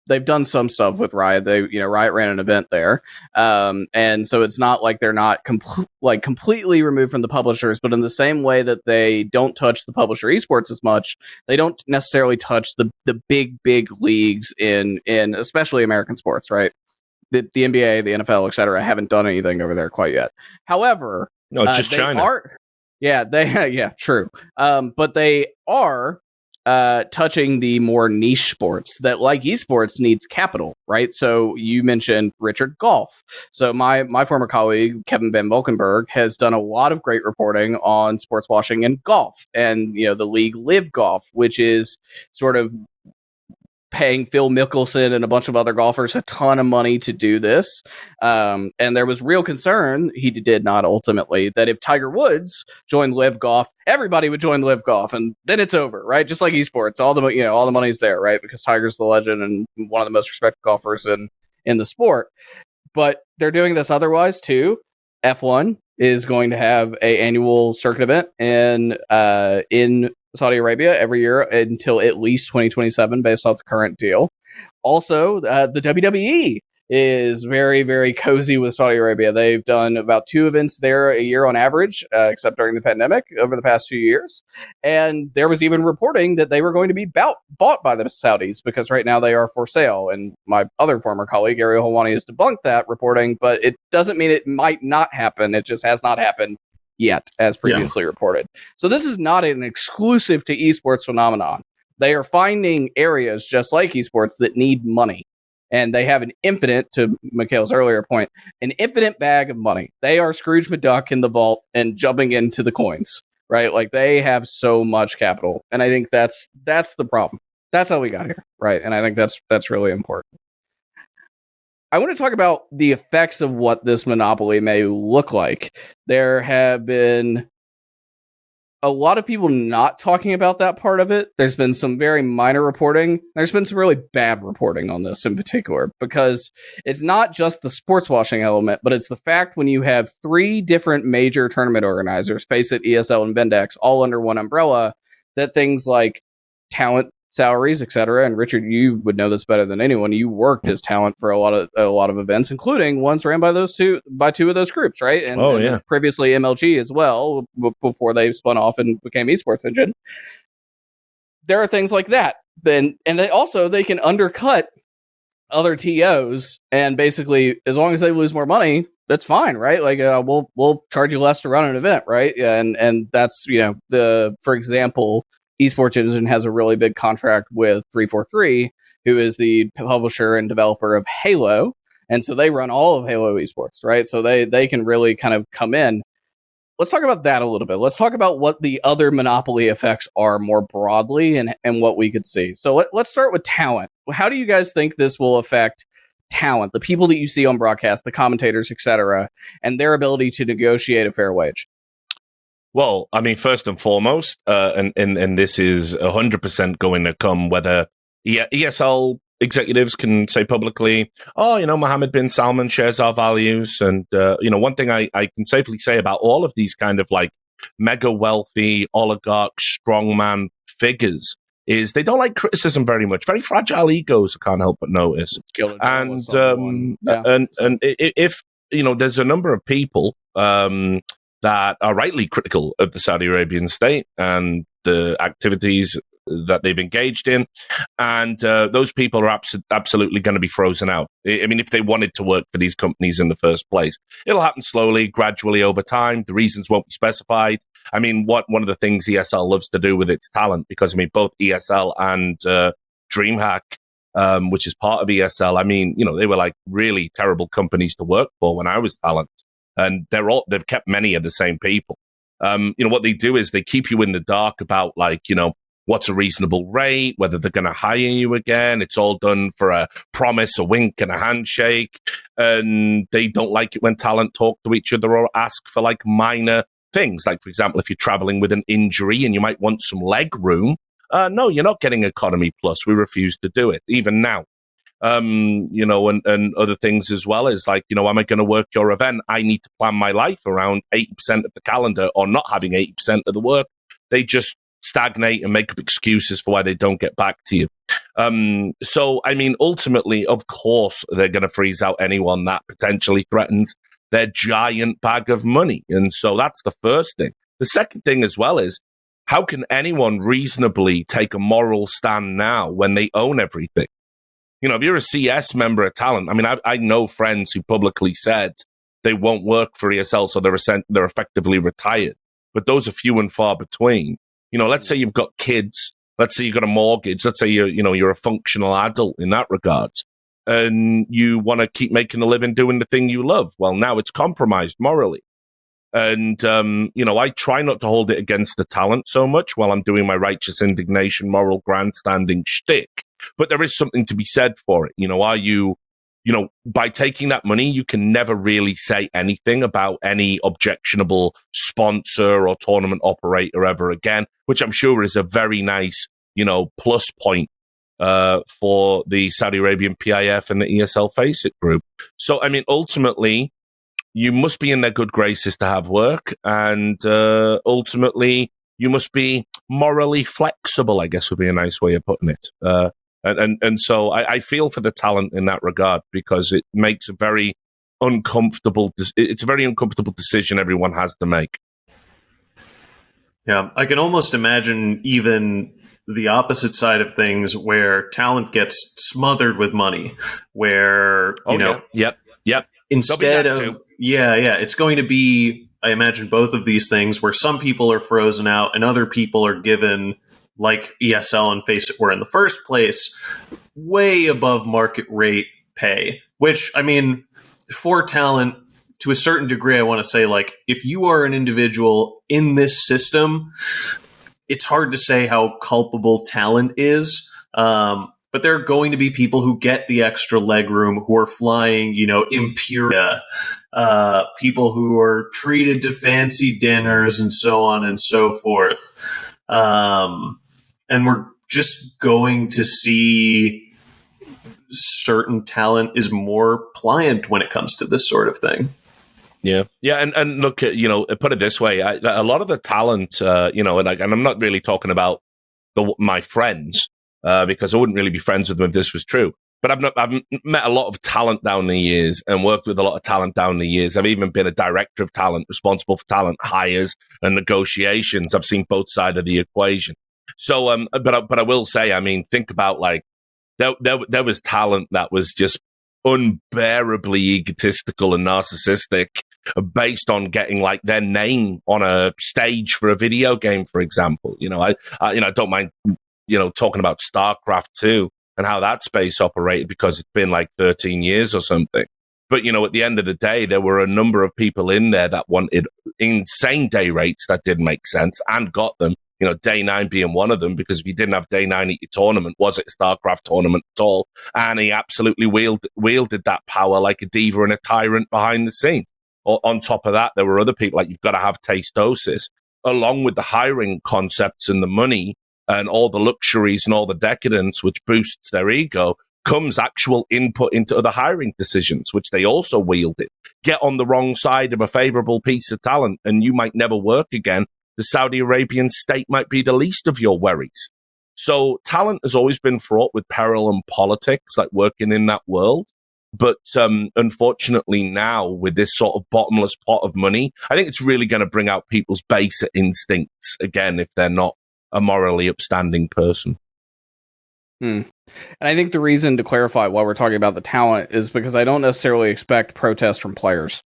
they've done some stuff with Riot. Riot ran an event there. And so it's not like they're not completely removed from the publishers, but in the same way that they don't touch the publisher esports as much, they don't necessarily touch the big leagues in especially American sports, right? The NBA, the NFL, etc., haven't done anything over there quite yet. However, no, just China. True. But they are touching the more niche sports that, like esports, needs capital, right? So you mentioned Richard Golf. So my former colleague Kevin Van Valkenburg has done a lot of great reporting on sports washing in golf, and the league Live Golf, which is sort of paying Phil Mickelson and a bunch of other golfers a ton of money to do this. And there was real concern, he did not ultimately, that if Tiger Woods joined Live Golf, everybody would join Live Golf, and then it's over, right? Just like esports, all the money's there, right? Because Tiger's the legend and one of the most respected golfers in the sport. But they're doing this otherwise too. F1 is going to have a annual circuit event in Saudi Arabia every year until at least 2027 based off the current deal. Also, the WWE is very, very cozy with Saudi Arabia. They've done about 2 events there a year on average, except during the pandemic over the past few years. And there was even reporting that they were going to be bought by the Saudis because right now they are for sale. And my other former colleague, Ariel Helwani, has debunked that reporting, but it doesn't mean it might not happen. It just has not happened yet, as previously reported. So this is not an exclusive to esports phenomenon. They are finding areas just like esports that need money. And they have an infinite, to Mikhail's earlier point, an infinite bag of money. They are Scrooge McDuck in the vault and jumping into the coins, right? Like they have so much capital. And I think that's the problem. That's how we got here, right? And I think that's really important. I want to talk about the effects of what this monopoly may look like. There have been a lot of people not talking about that part of it. There's been some very minor reporting. There's been some really bad reporting on this in particular, because it's not just the sports washing element, but it's the fact when you have 3 different major tournament organizers, FACEIT, ESL, and Vindex, all under one umbrella, that things like talent, salaries, etc. And Richard, you would know this better than anyone. You worked as talent for a lot of events, including ones ran by two of those groups, right? And previously MLG as well, before they spun off and became Esports Engine. There are things like that. And they can undercut other TOs, and basically, as long as they lose more money, that's fine, right? Like we'll charge you less to run an event, right? Yeah, and that's for example, Esports Engine has a really big contract with 343, who is the publisher and developer of Halo. And so they run all of Halo Esports, right? So they can really kind of come in. Let's talk about that a little bit. Let's talk about what the other monopoly effects are more broadly and what we could see. So let's start with talent. How do you guys think this will affect talent, the people that you see on broadcast, the commentators, etc., and their ability to negotiate a fair wage? Well, I mean, first and foremost, and this is 100% going to come whether ESL executives can say publicly, Mohammed bin Salman shares our values. And, one thing I can safely say about all of these kind of like mega wealthy oligarch strongman figures is they don't like criticism very much. Very fragile egos, I can't help but notice. And if, there's a number of people, that are rightly critical of the Saudi Arabian state and the activities that they've engaged in. And those people are absolutely going to be frozen out. I mean, if they wanted to work for these companies in the first place, it'll happen slowly, gradually over time. The reasons won't be specified. I mean, one of the things ESL loves to do with its talent, because, I mean, both ESL and DreamHack, which is part of ESL, I mean, they were like really terrible companies to work for when I was talent. And they've kept many of the same people. What they do is they keep you in the dark about what's a reasonable rate, whether they're going to hire you again. It's all done for a promise, a wink and a handshake. And they don't like it when talent talk to each other or ask for like minor things. Like, for example, if you're traveling with an injury and you might want some leg room. No, you're not getting economy plus. We refuse to do it, even now. And other things as well as like, am I going to work your event? I need to plan my life around 80% of the calendar or not having 80% of the work. They just stagnate and make up excuses for why they don't get back to you. So, I mean, ultimately, of course, they're going to freeze out anyone that potentially threatens their giant bag of money. And so that's the first thing. The second thing as well is, how can anyone reasonably take a moral stand now when they own everything? If you're a CS member of talent, I mean, I know friends who publicly said they won't work for ESL, so they're effectively retired. But those are few and far between. Let's say you've got kids. Let's say you've got a mortgage. Let's say you're a functional adult in that regard, and you want to keep making a living doing the thing you love. Well, now it's compromised morally. And, I try not to hold it against the talent so much while I'm doing my righteous indignation, moral grandstanding shtick. But there is something to be said for it. By taking that money, you can never really say anything about any objectionable sponsor or tournament operator ever again, which I'm sure is a very nice, plus point for the Saudi Arabian PIF and the ESL FACEIT group. So, I mean, ultimately, you must be in their good graces to have work, and ultimately, you must be morally flexible, I guess would be a nice way of putting it. And so I feel for the talent in that regard, because it makes it's a very uncomfortable decision everyone has to make. Yeah, I can almost imagine even the opposite side of things, where talent gets smothered with money, where, Yep. Instead of, it's going to be, I imagine, both of these things where some people are frozen out and other people are given, like ESL and FACEIT were in the first place, way above market rate pay. Which, I mean, for talent, to a certain degree, I want to say, like, if you are an individual in this system, it's hard to say how culpable talent is. But there are going to be people who get the extra legroom, who are flying, Imperia, people who are treated to fancy dinners and so on and so forth. And we're just going to see certain talent is more pliant when it comes to this sort of thing. Yeah. And look, put it this way, a lot of the talent, and I'm not really talking about my friends, because I wouldn't really be friends with them if this was true. But I've met a lot of talent down the years and worked with a lot of talent down the years. I've even been a director of talent, responsible for talent hires and negotiations. I've seen both sides of the equation. So, but I will say, I mean, think about there was talent that was just unbearably egotistical and narcissistic, based on getting their name on a stage for a video game, for example. I don't mind talking about StarCraft 2 and how that space operated, because it's been 13 years or something. But, at the end of the day, there were a number of people in there that wanted insane day rates that didn't make sense and got them. Day 9 being one of them, because if you didn't have day 9 at your tournament, was it a StarCraft tournament at all? And he absolutely wielded that power like a diva and a tyrant behind the scenes. On top of that, there were other people, you've got to have tastosis, along with the hiring concepts and the money and all the luxuries and all the decadence, which boosts their ego, comes actual input into other hiring decisions, which they also wielded. Get on the wrong side of a favorable piece of talent and you might never work again. The Saudi Arabian state might be the least of your worries. So talent has always been fraught with peril and politics, working in that world. But unfortunately now, with this sort of bottomless pot of money, I think it's really going to bring out people's basic instincts again, if they're not a morally upstanding person. And I think the reason, to clarify why we're talking about the talent, is because I don't necessarily expect protests from players.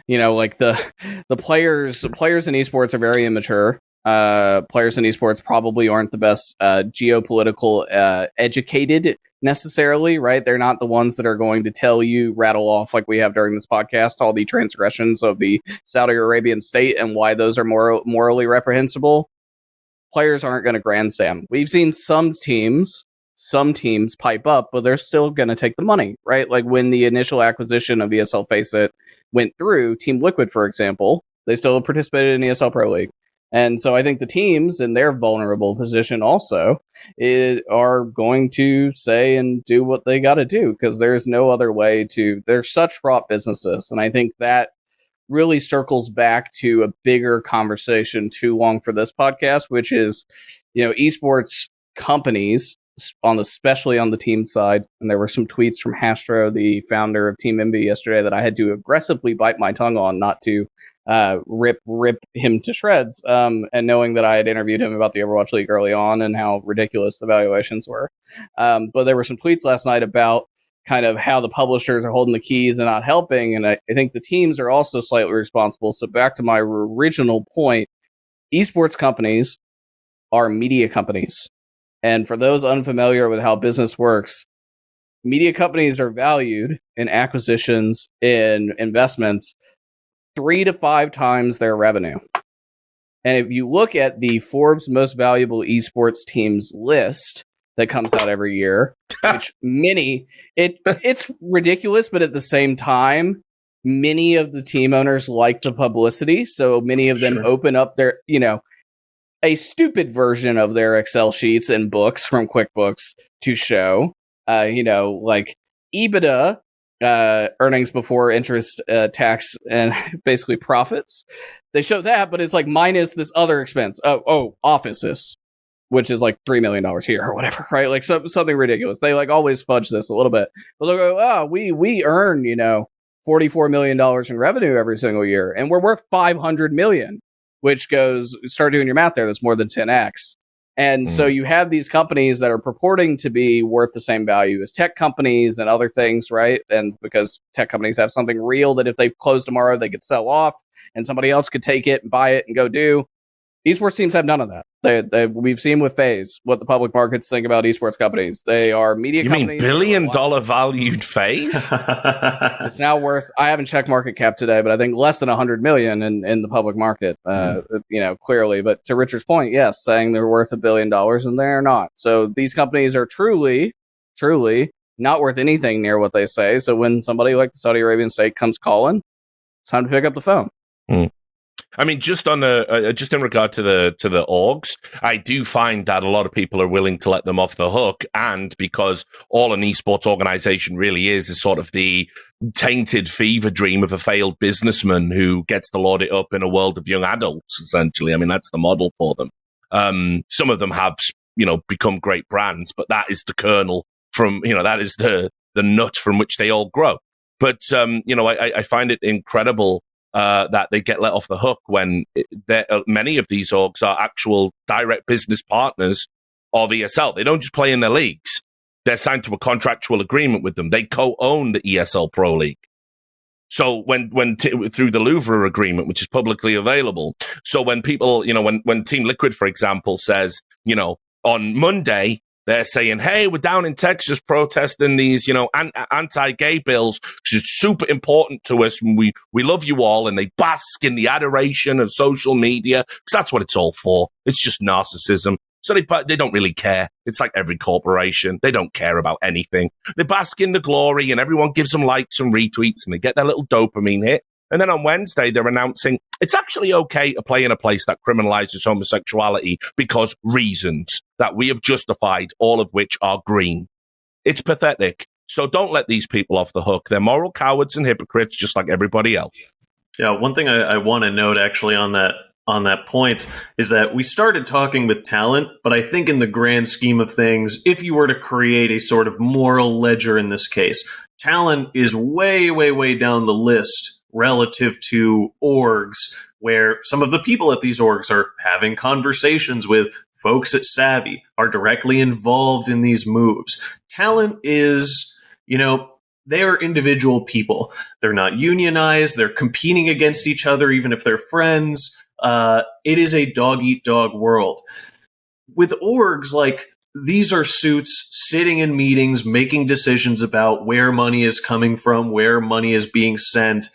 The players in esports are very immature. Players in esports probably aren't the best geopolitical educated necessarily, right? They're not the ones that are going to tell you, rattle off like we have during this podcast, all the transgressions of the Saudi Arabian state and why those are morally reprehensible. Players aren't going to grandstand. We've seen some teams pipe up, but they're still going to take the money, right? Like when the initial acquisition of ESL FACEIT went through, Team Liquid, for example, they still participated in ESL Pro League. And so I think the teams in their vulnerable position also are going to say and do what they got to do, because there's no other way to. They're such fraught businesses. And I think that really circles back to a bigger conversation too long for this podcast, which is, esports companies, especially on the team side. And there were some tweets from Hastro, the founder of Team Envy, yesterday that I had to aggressively bite my tongue on, not to rip him to shreds. And knowing that I had interviewed him about the Overwatch League early on and how ridiculous the valuations were. But there were some tweets last night about kind of how the publishers are holding the keys and not helping. And I think the teams are also slightly responsible. So back to my original point, esports companies are media companies. And for those unfamiliar with how business works, media companies are valued in acquisitions, in investments, 3 to 5 times their revenue. And if you look at the Forbes most valuable esports teams list that comes out every year, which it's ridiculous, but at the same time, many of the team owners like the publicity. So many of them open up their, a stupid version of their Excel sheets and books from QuickBooks to show, like EBITDA, earnings before interest, tax, and basically profits. They show that, but it's minus this other expense. Offices, which is $3 million here or whatever, right? Something ridiculous. They always fudge this a little bit. But they'll go, we earn, $44 million in revenue every single year, and we're worth $500 million, which start doing your math there, that's more than 10x. And so you have these companies that are purporting to be worth the same value as tech companies and other things, right? And because tech companies have something real that if they close tomorrow, they could sell off and somebody else could take it and buy it and go do. Esports teams have none of that. We've seen with FaZe what the public markets think about esports companies. They are media companies. You mean $1 billion valued FaZe? It's now worth, I haven't checked market cap today, but I think less than 100 million in the public market, clearly. But to Richard's point, yes, saying they're worth $1 billion and they're not. So these companies are truly not worth anything near what they say. So when somebody like the Saudi Arabian state comes calling, it's time to pick up the phone. I mean, just in regard to the orgs, I do find that a lot of people are willing to let them off the hook, and because all an esports organization really is sort of the tainted fever dream of a failed businessman who gets to load it up in a world of young adults. Essentially, I mean, that's the model for them. Some of them have, become great brands, but that is the kernel from, that is the nut from which they all grow. But I find it incredible that they get let off the hook when many of these orgs are actual direct business partners of ESL. They don't just play in their leagues. They're signed to a contractual agreement with them. They co-own the ESL Pro League. So through the Louvre agreement, which is publicly available. So when people, when Team Liquid, for example, says, on Monday, they're saying, hey, we're down in Texas protesting these, anti-gay bills because it's super important to us and we love you all. And they bask in the adoration of social media because that's what it's all for. It's just narcissism. So they don't really care. It's like every corporation. They don't care about anything. They bask in the glory and everyone gives them likes and retweets and they get their little dopamine hit. And then on Wednesday, they're announcing it's actually okay to play in a place that criminalizes homosexuality because reasons that we have justified, all of which are green. It's pathetic. So don't let these people off the hook. They're moral cowards and hypocrites, just like everybody else. Yeah, one thing I want to note actually on that point is that we started talking with talent, but I think in the grand scheme of things, if you were to create a sort of moral ledger in this case, talent is way, way, way down the list relative to orgs, where some of the people at these orgs are having conversations with folks at Savvy, are directly involved in these moves. Talent is, they're individual people. They're not unionized. They're competing against each other, even if they're friends. It is a dog-eat-dog world. With orgs, these are suits sitting in meetings, making decisions about where money is coming from, where money is being sent.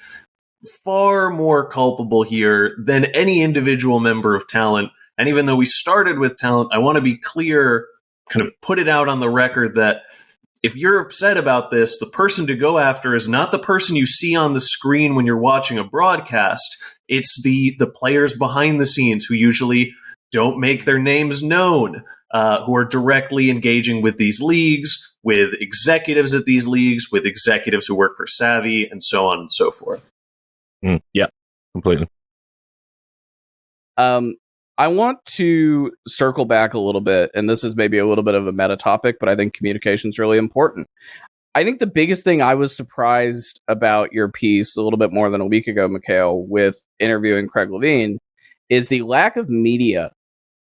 Far more culpable here than any individual member of talent. And even though we started with talent, I want to be clear, kind of put it out on the record that if you're upset about this, the person to go after is not the person you see on the screen when you're watching a broadcast. It's the players behind the scenes who usually don't make their names known, who are directly engaging with these leagues, with executives at these leagues, with executives who work for Savvy, and so on and so forth. Yeah, completely. I want to circle back a little bit, and this is maybe a little bit of a meta topic, but I think communication is really important. I think the biggest thing I was surprised about your piece a little bit more than a week ago, Mikhail, with interviewing Craig Levine, is the lack of media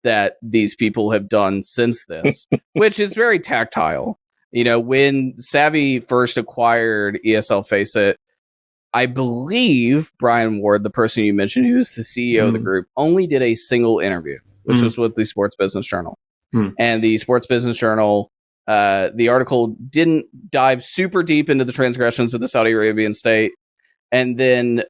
that these people have done since this, which is very tactile. When Savvy first acquired ESL FACEIT, I believe Brian Ward, the person you mentioned, who's the CEO of the group, only did a single interview, which was with the Sports Business Journal. And the Sports Business Journal, the article didn't dive super deep into the transgressions of the Saudi Arabian state. And then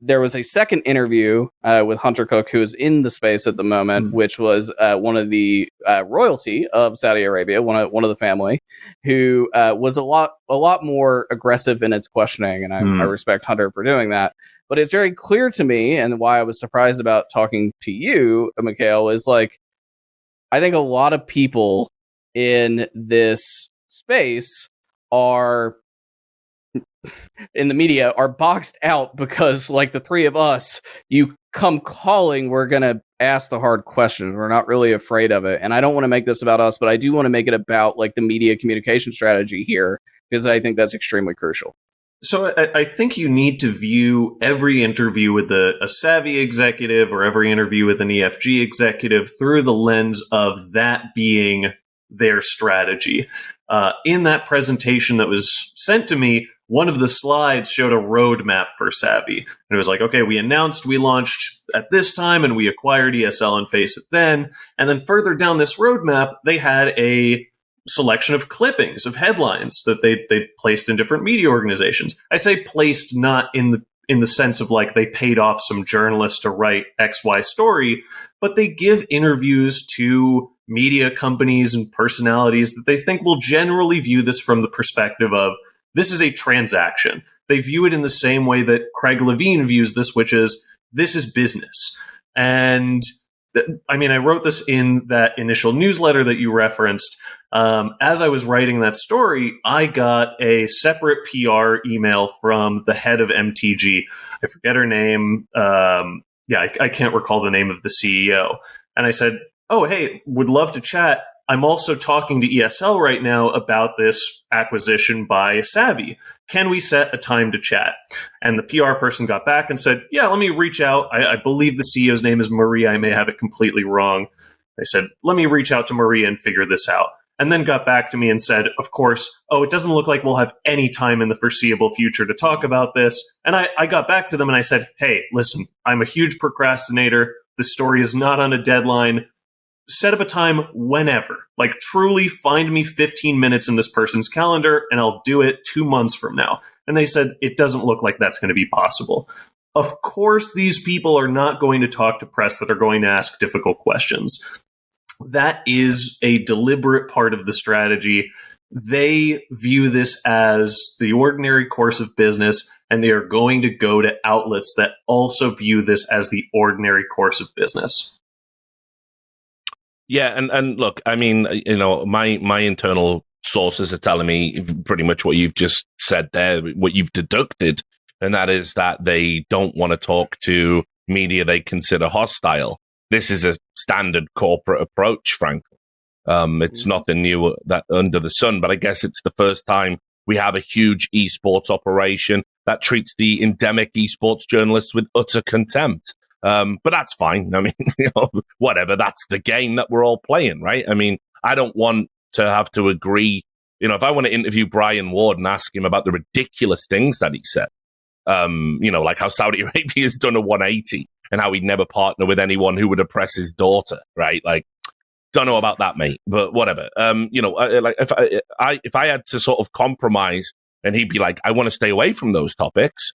there was a second interview with Hunter Cook, who is in the space at the moment, which was one of the royalty of Saudi Arabia, one of the family, who was a lot more aggressive in its questioning, and I respect Hunter for doing that. But it's very clear to me, and why I was surprised about talking to you, Mikhail, is I think a lot of people in this space in the media are boxed out because, like the three of us, you come calling, we're going to ask the hard questions. We're not really afraid of it. And I don't want to make this about us, but I do want to make it about the media communication strategy here, because I think that's extremely crucial. So I think you need to view every interview with a Savvy executive or every interview with an EFG executive through the lens of that being their strategy. In that presentation that was sent to me, one of the slides showed a roadmap for Savvy. And it was like, okay, we announced we launched at this time and we acquired ESL and FACEIT then. And then further down this roadmap, they had a selection of clippings of headlines that they placed in different media organizations. I say placed not in the sense of like they paid off some journalists to write XY story, but they give interviews to media companies and personalities that they think will generally view this from the perspective of this is a transaction. They view it in the same way that Craig Levine views this, which is this is business. And I mean, I wrote this in that initial newsletter that you referenced. As I was writing that story, I got a separate PR email from the head of MTG. I forget her name. I can't recall the name of the CEO. And I said, oh, hey, would love to chat. I'm also talking to ESL right now about this acquisition by Savvy. Can we set a time to chat? And the PR person got back and said, yeah, let me reach out. I believe the CEO's name is Maria. I may have it completely wrong. I said, let me reach out to Maria and figure this out. And then got back to me and said, of course, it doesn't look like we'll have any time in the foreseeable future to talk about this. And I got back to them and I said, hey, listen, I'm a huge procrastinator. The story is not on a deadline. Set up a time whenever. Like, truly find me 15 minutes in this person's calendar and I'll do it 2 months from now. And they said, it doesn't look like that's going to be possible. Of course, these people are not going to talk to press that are going to ask difficult questions. That is a deliberate part of the strategy. They view this as the ordinary course of business, and they are going to go to outlets that also view this as the ordinary course of business. Yeah, and look, I mean, you know, my internal sources are telling me pretty much what you've just said there, what you've deducted, and that is that they don't want to talk to media they consider hostile. This is a standard corporate approach, frankly. It's nothing new that under the sun, but I guess it's the first time we have a huge esports operation that treats the endemic esports journalists with utter contempt. But that's fine. I mean, you know, whatever. That's the game that we're all playing, right? I mean, I don't want to have to agree. You know, if I want to interview Brian Ward and ask him about the ridiculous things that he said, you know, like how Saudi Arabia has done a 180 and how he'd never partner with anyone who would oppress his daughter, right? Like, don't know about that, mate, but whatever. You know, like if I had to sort of compromise and he'd be like, I want to stay away from those topics,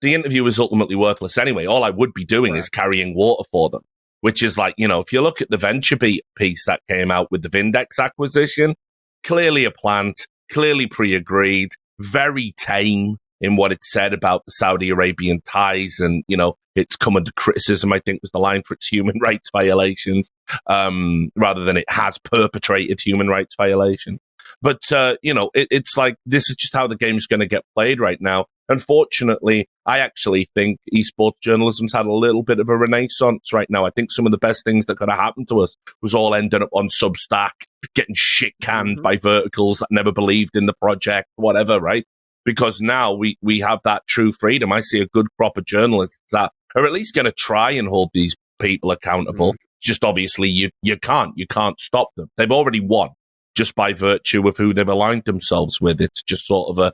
the interview is ultimately worthless anyway. All I would be doing is carrying water for them, which is like, you know, if you look at the venture piece that came out with the Vindex acquisition, clearly a plant, clearly pre-agreed, very tame in what it said about the Saudi Arabian ties. And, you know, it's come under criticism, I think was the line for its human rights violations, rather than it has perpetrated human rights violation. But, you know, it's like, this is just how the game's going to get played right now. Unfortunately, I actually think esports journalism's had a little bit of a renaissance right now. I think some of the best things that could have happened to us was all ending up on Substack, getting shit canned by verticals that never believed in the project, whatever, right? Because now we have that true freedom. I see a good crop of journalists that are at least going to try and hold these people accountable. Just obviously you can't stop them. They've already won just by virtue of who they've aligned themselves with. It's just sort of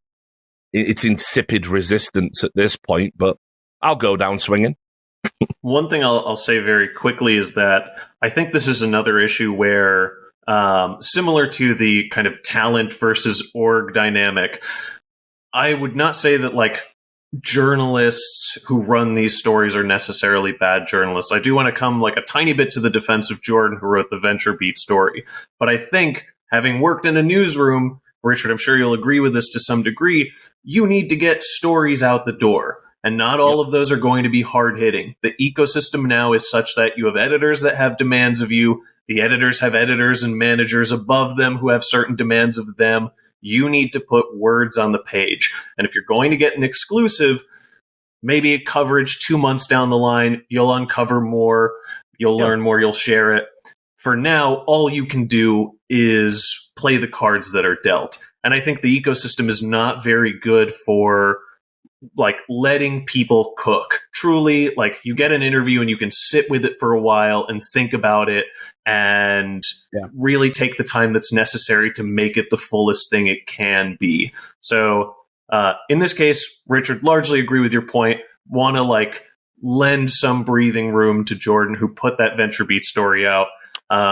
it's insipid resistance at this point, but I'll go down swinging. One thing I'll say very quickly is that I think this is another issue where, similar to the kind of talent versus org dynamic, I would not say that like journalists who run these stories are necessarily bad journalists. I do want to come like a tiny bit to the defense of Jordan, who wrote the Venture Beat story. But I think, having worked in a newsroom, Richard, I'm sure you'll agree with this to some degree, you need to get stories out the door. And not all of those are going to be hard hitting. The ecosystem now is such that you have editors that have demands of you. The editors have editors and managers above them who have certain demands of them. You need to put words on the page. And if you're going to get an exclusive, maybe a coverage 2 months down the line, you'll uncover more, you'll learn more, you'll share it. For now, all you can do is play the cards that are dealt. And I think the ecosystem is not very good for like letting people cook. Truly, like you get an interview and you can sit with it for a while and think about it and really take the time that's necessary to make it the fullest thing it can be. So In this case, Richard, largely agree with your point. Want to like lend some breathing room to Jordan, who put that VentureBeat story out.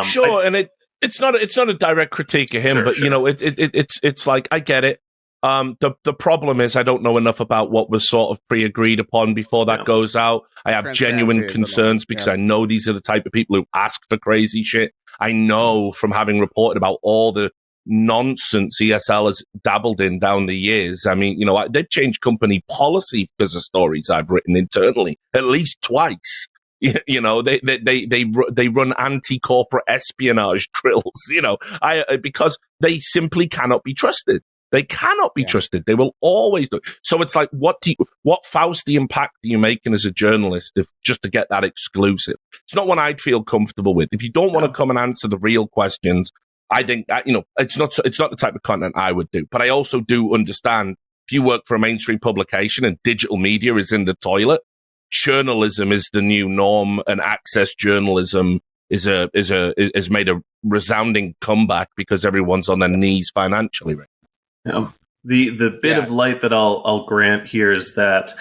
Sure, and it's not a direct critique of him, Sure, but sure. you know, it's like I get it. The problem is I don't know enough about what was sort of pre-agreed upon before that goes out. I have genuine concerns because I know these are the type of people who ask for crazy shit. I know from having reported about all the nonsense ESL has dabbled in down the years. I mean, you know, they've changed company policy because of stories I've written internally at least twice. You know, they run anti-corporate espionage drills. You know, because they simply cannot be trusted. They cannot be trusted. They will always do. So it's like, what Faustian pact do you make as a journalist just to get that exclusive? It's not one I'd feel comfortable with. If you don't want to come and answer the real questions, I think you know it's not the type of content I would do. But I also do understand if you work for a mainstream publication and digital media is in the toilet, journalism is the new norm, and access journalism is made a resounding comeback because everyone's on their knees financially. Right? The bit of light that I'll grant here is that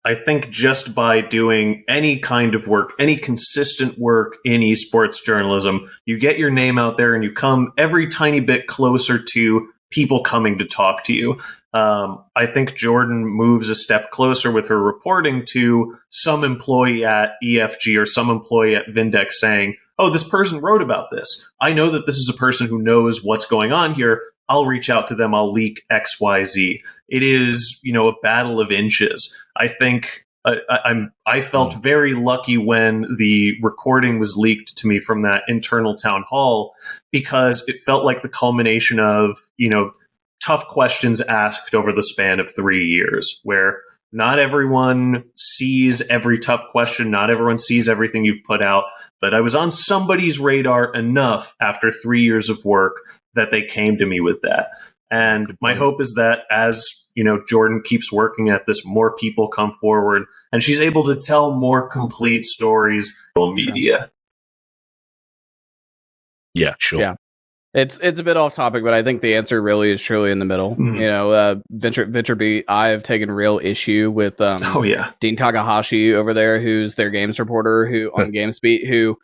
I think just by doing any kind of work, any consistent work in esports journalism, you get your name out there and you come every tiny bit closer to people coming to talk to you. I think Jordan moves a step closer with her reporting to some employee at EFG or some employee at Vindex saying, oh, this person wrote about this. I know that this is a person who knows what's going on here. I'll reach out to them. I'll leak XYZ. It is, you know, a battle of inches. I think I felt very lucky when the recording was leaked to me from that internal town hall, because it felt like the culmination of, you know, tough questions asked over the span of 3 years, where not everyone sees every tough question. Not everyone sees everything you've put out. But I was on somebody's radar enough after 3 years of work that they came to me with that. And my hope is that as, you know, Jordan keeps working at this, more people come forward and she's able to tell more complete stories in media. Yeah, sure. Yeah. It's a bit off topic, but I think the answer really is truly in the middle. Mm-hmm. You know, VentureBeat, I've taken real issue with Dean Takahashi over there, who's their games reporter who on GamesBeat, who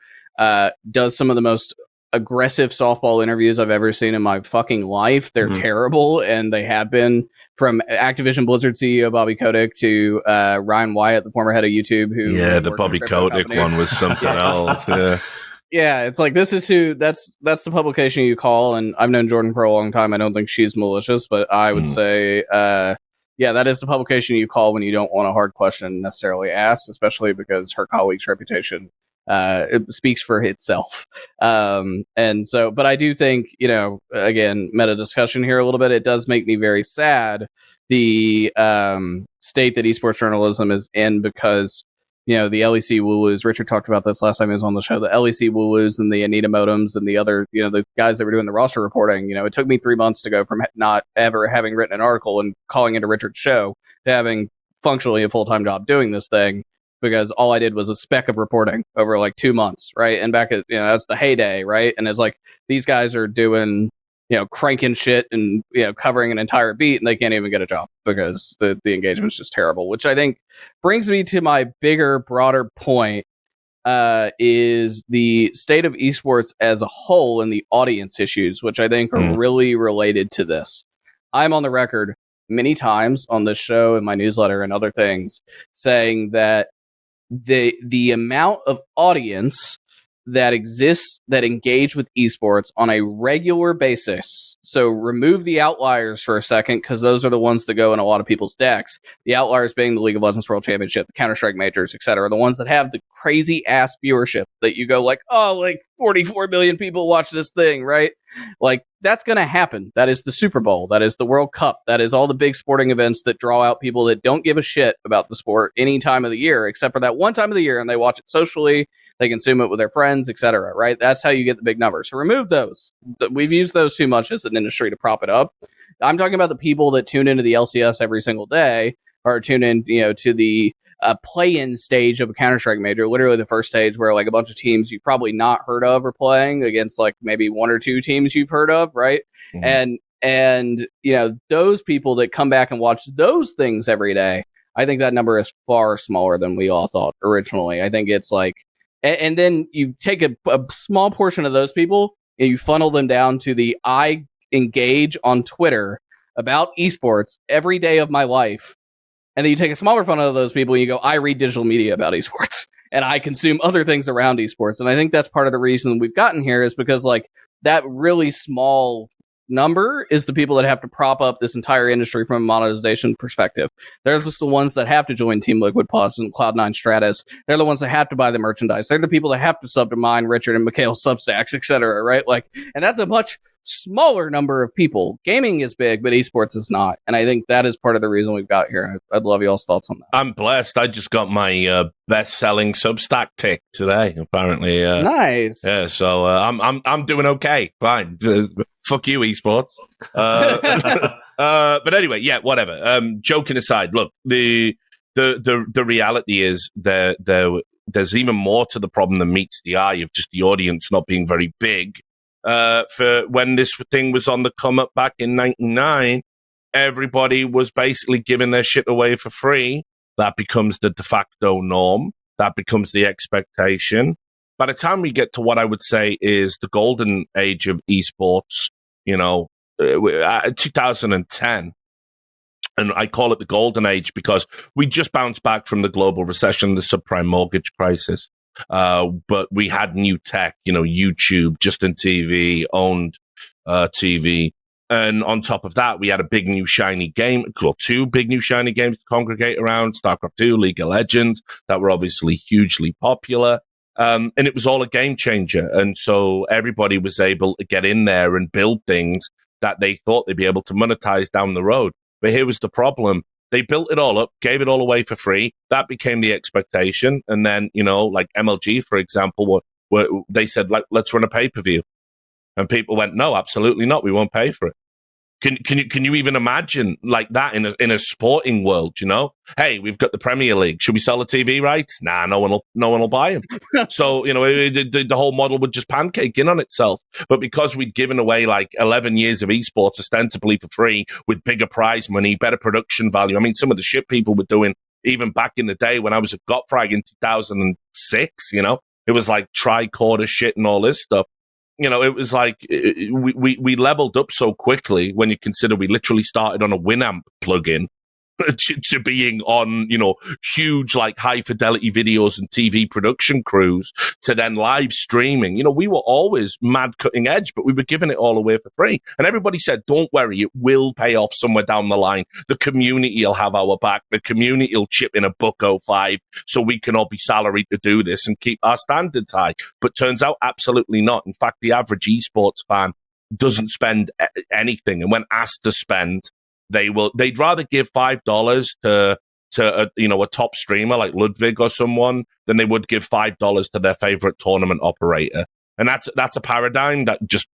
does some of the most aggressive softball interviews I've ever seen in my fucking life. They're terrible, and they have been, from Activision Blizzard CEO Bobby Kotick to Ryan Wyatt, the former head of YouTube. Who the Bobby Kotick one was something else. Yeah. Yeah, it's like, this is who, that's the publication you call, and I've known Jordan for a long time. I don't think she's malicious, but I would say, that is the publication you call when you don't want a hard question necessarily asked, especially because her colleague's reputation it speaks for itself. And so, but I do think, you know, again, meta discussion here a little bit, it does make me very sad, the state that esports journalism is in, because, you know, the LEC Wooloos, Richard talked about this last time he was on the show, the LEC Wooloos and the Anita Modems and the other, you know, the guys that were doing the roster reporting. You know, it took me 3 months to go from not ever having written an article and calling into Richard's show to having functionally a full-time job doing this thing, because all I did was a speck of reporting over like 2 months, right? And back at, you know, that's the heyday, right? And it's like, these guys are doing, you know, cranking shit and, you know, covering an entire beat, and they can't even get a job because the engagement's just terrible, which I think brings me to my bigger, broader point, is the state of esports as a whole and the audience issues, which I think are really related to this. I'm on the record many times on this show, in my newsletter and other things, saying that the amount of audience that exists that engage with esports on a regular basis. So remove the outliers for a second, because those are the ones that go in a lot of people's decks. The outliers being the League of Legends World Championship, the Counter-Strike majors, etc. The ones that have the crazy ass viewership that you go like, oh, like 44 million people watch this thing, right? Like, that's going to happen. That is the Super Bowl. That is the World Cup. That is all the big sporting events that draw out people that don't give a shit about the sport any time of the year, except for that one time of the year, and they watch it socially, they consume it with their friends, etc. Right? That's how you get the big numbers. So remove those. We've used those too much as an industry to prop it up. I'm talking about the people that tune into the LCS every single day, or tune in, you know, to the play-in stage of a Counter-Strike major, literally the first stage where like a bunch of teams you've probably not heard of are playing against like maybe one or two teams you've heard of, right? And And, those people that come back and watch those things every day, I think that number is far smaller than we all thought originally. I think it's like, and then you take a small portion of those people and you funnel them down to I engage on Twitter about esports every day of my life. And then you take a smaller funnel of those people and you go, I read digital media about esports and I consume other things around esports. And I think that's part of the reason we've gotten here is because like that really small number is the people that have to prop up this entire industry from a monetization perspective. They're just the ones that have to join Team Liquid Plus and Cloud9 Stratus. They're the ones that have to buy the merchandise. They're the people that have to sub to mine, Richard and Mikhail Substacks, etc. Right? Like, and that's a much smaller number of people. Gaming is big, but esports is not. And I think that is part of the reason we've got here. I'd love y'all's thoughts on that. I'm blessed. I just got my best-selling Substack tick today. Apparently, nice. Yeah, so I'm doing okay. Fine. Fuck you, esports. But anyway, yeah, whatever. Joking aside, look, the reality is there's even more to the problem than meets the eye of just the audience not being very big. For when this thing was on the come up back in '99, everybody was basically giving their shit away for free. That becomes the de facto norm. That becomes the expectation. By the time we get to what I would say is the golden age of esports, 2010, and I call it the golden age because we just bounced back from the global recession, the subprime mortgage crisis. But we had new tech, YouTube, Justin TV, owned TV. And on top of that, we had a big new shiny game, two big new shiny games to congregate around, StarCraft 2, League of Legends, that were obviously hugely popular. And it was all a game changer. And so everybody was able to get in there and build things that they thought they'd be able to monetize down the road. But here was the problem. They built it all up, gave it all away for free. That became the expectation. And then, like MLG, for example, they said, let's run a pay-per-view. And people went, no, absolutely not. We won't pay for it. Can you even imagine like that in a sporting world? Hey, we've got the Premier League. Should we sell the TV rights? Nah, no one will buy them. So the whole model would just pancake in on itself. But because we'd given away like 11 years of esports ostensibly for free with bigger prize money, better production value. I mean, some of the shit people were doing even back in the day when I was at Gottfrag in 2006. It was like tricorder shit and all this stuff. It was like we leveled up so quickly when you consider we literally started on a Winamp plugin to being on, huge, like high fidelity videos and TV production crews to then live streaming. We were always mad cutting edge, but we were giving it all away for free. And everybody said, don't worry, it will pay off somewhere down the line. The community will have our back. The community will chip in $1.05 so we can all be salaried to do this and keep our standards high. But turns out absolutely not. In fact, the average esports fan doesn't spend anything. And when asked to spend, they'd rather give $5 to a top streamer like Ludwig or someone than they would give $5 to their favorite tournament operator. And that's a paradigm that just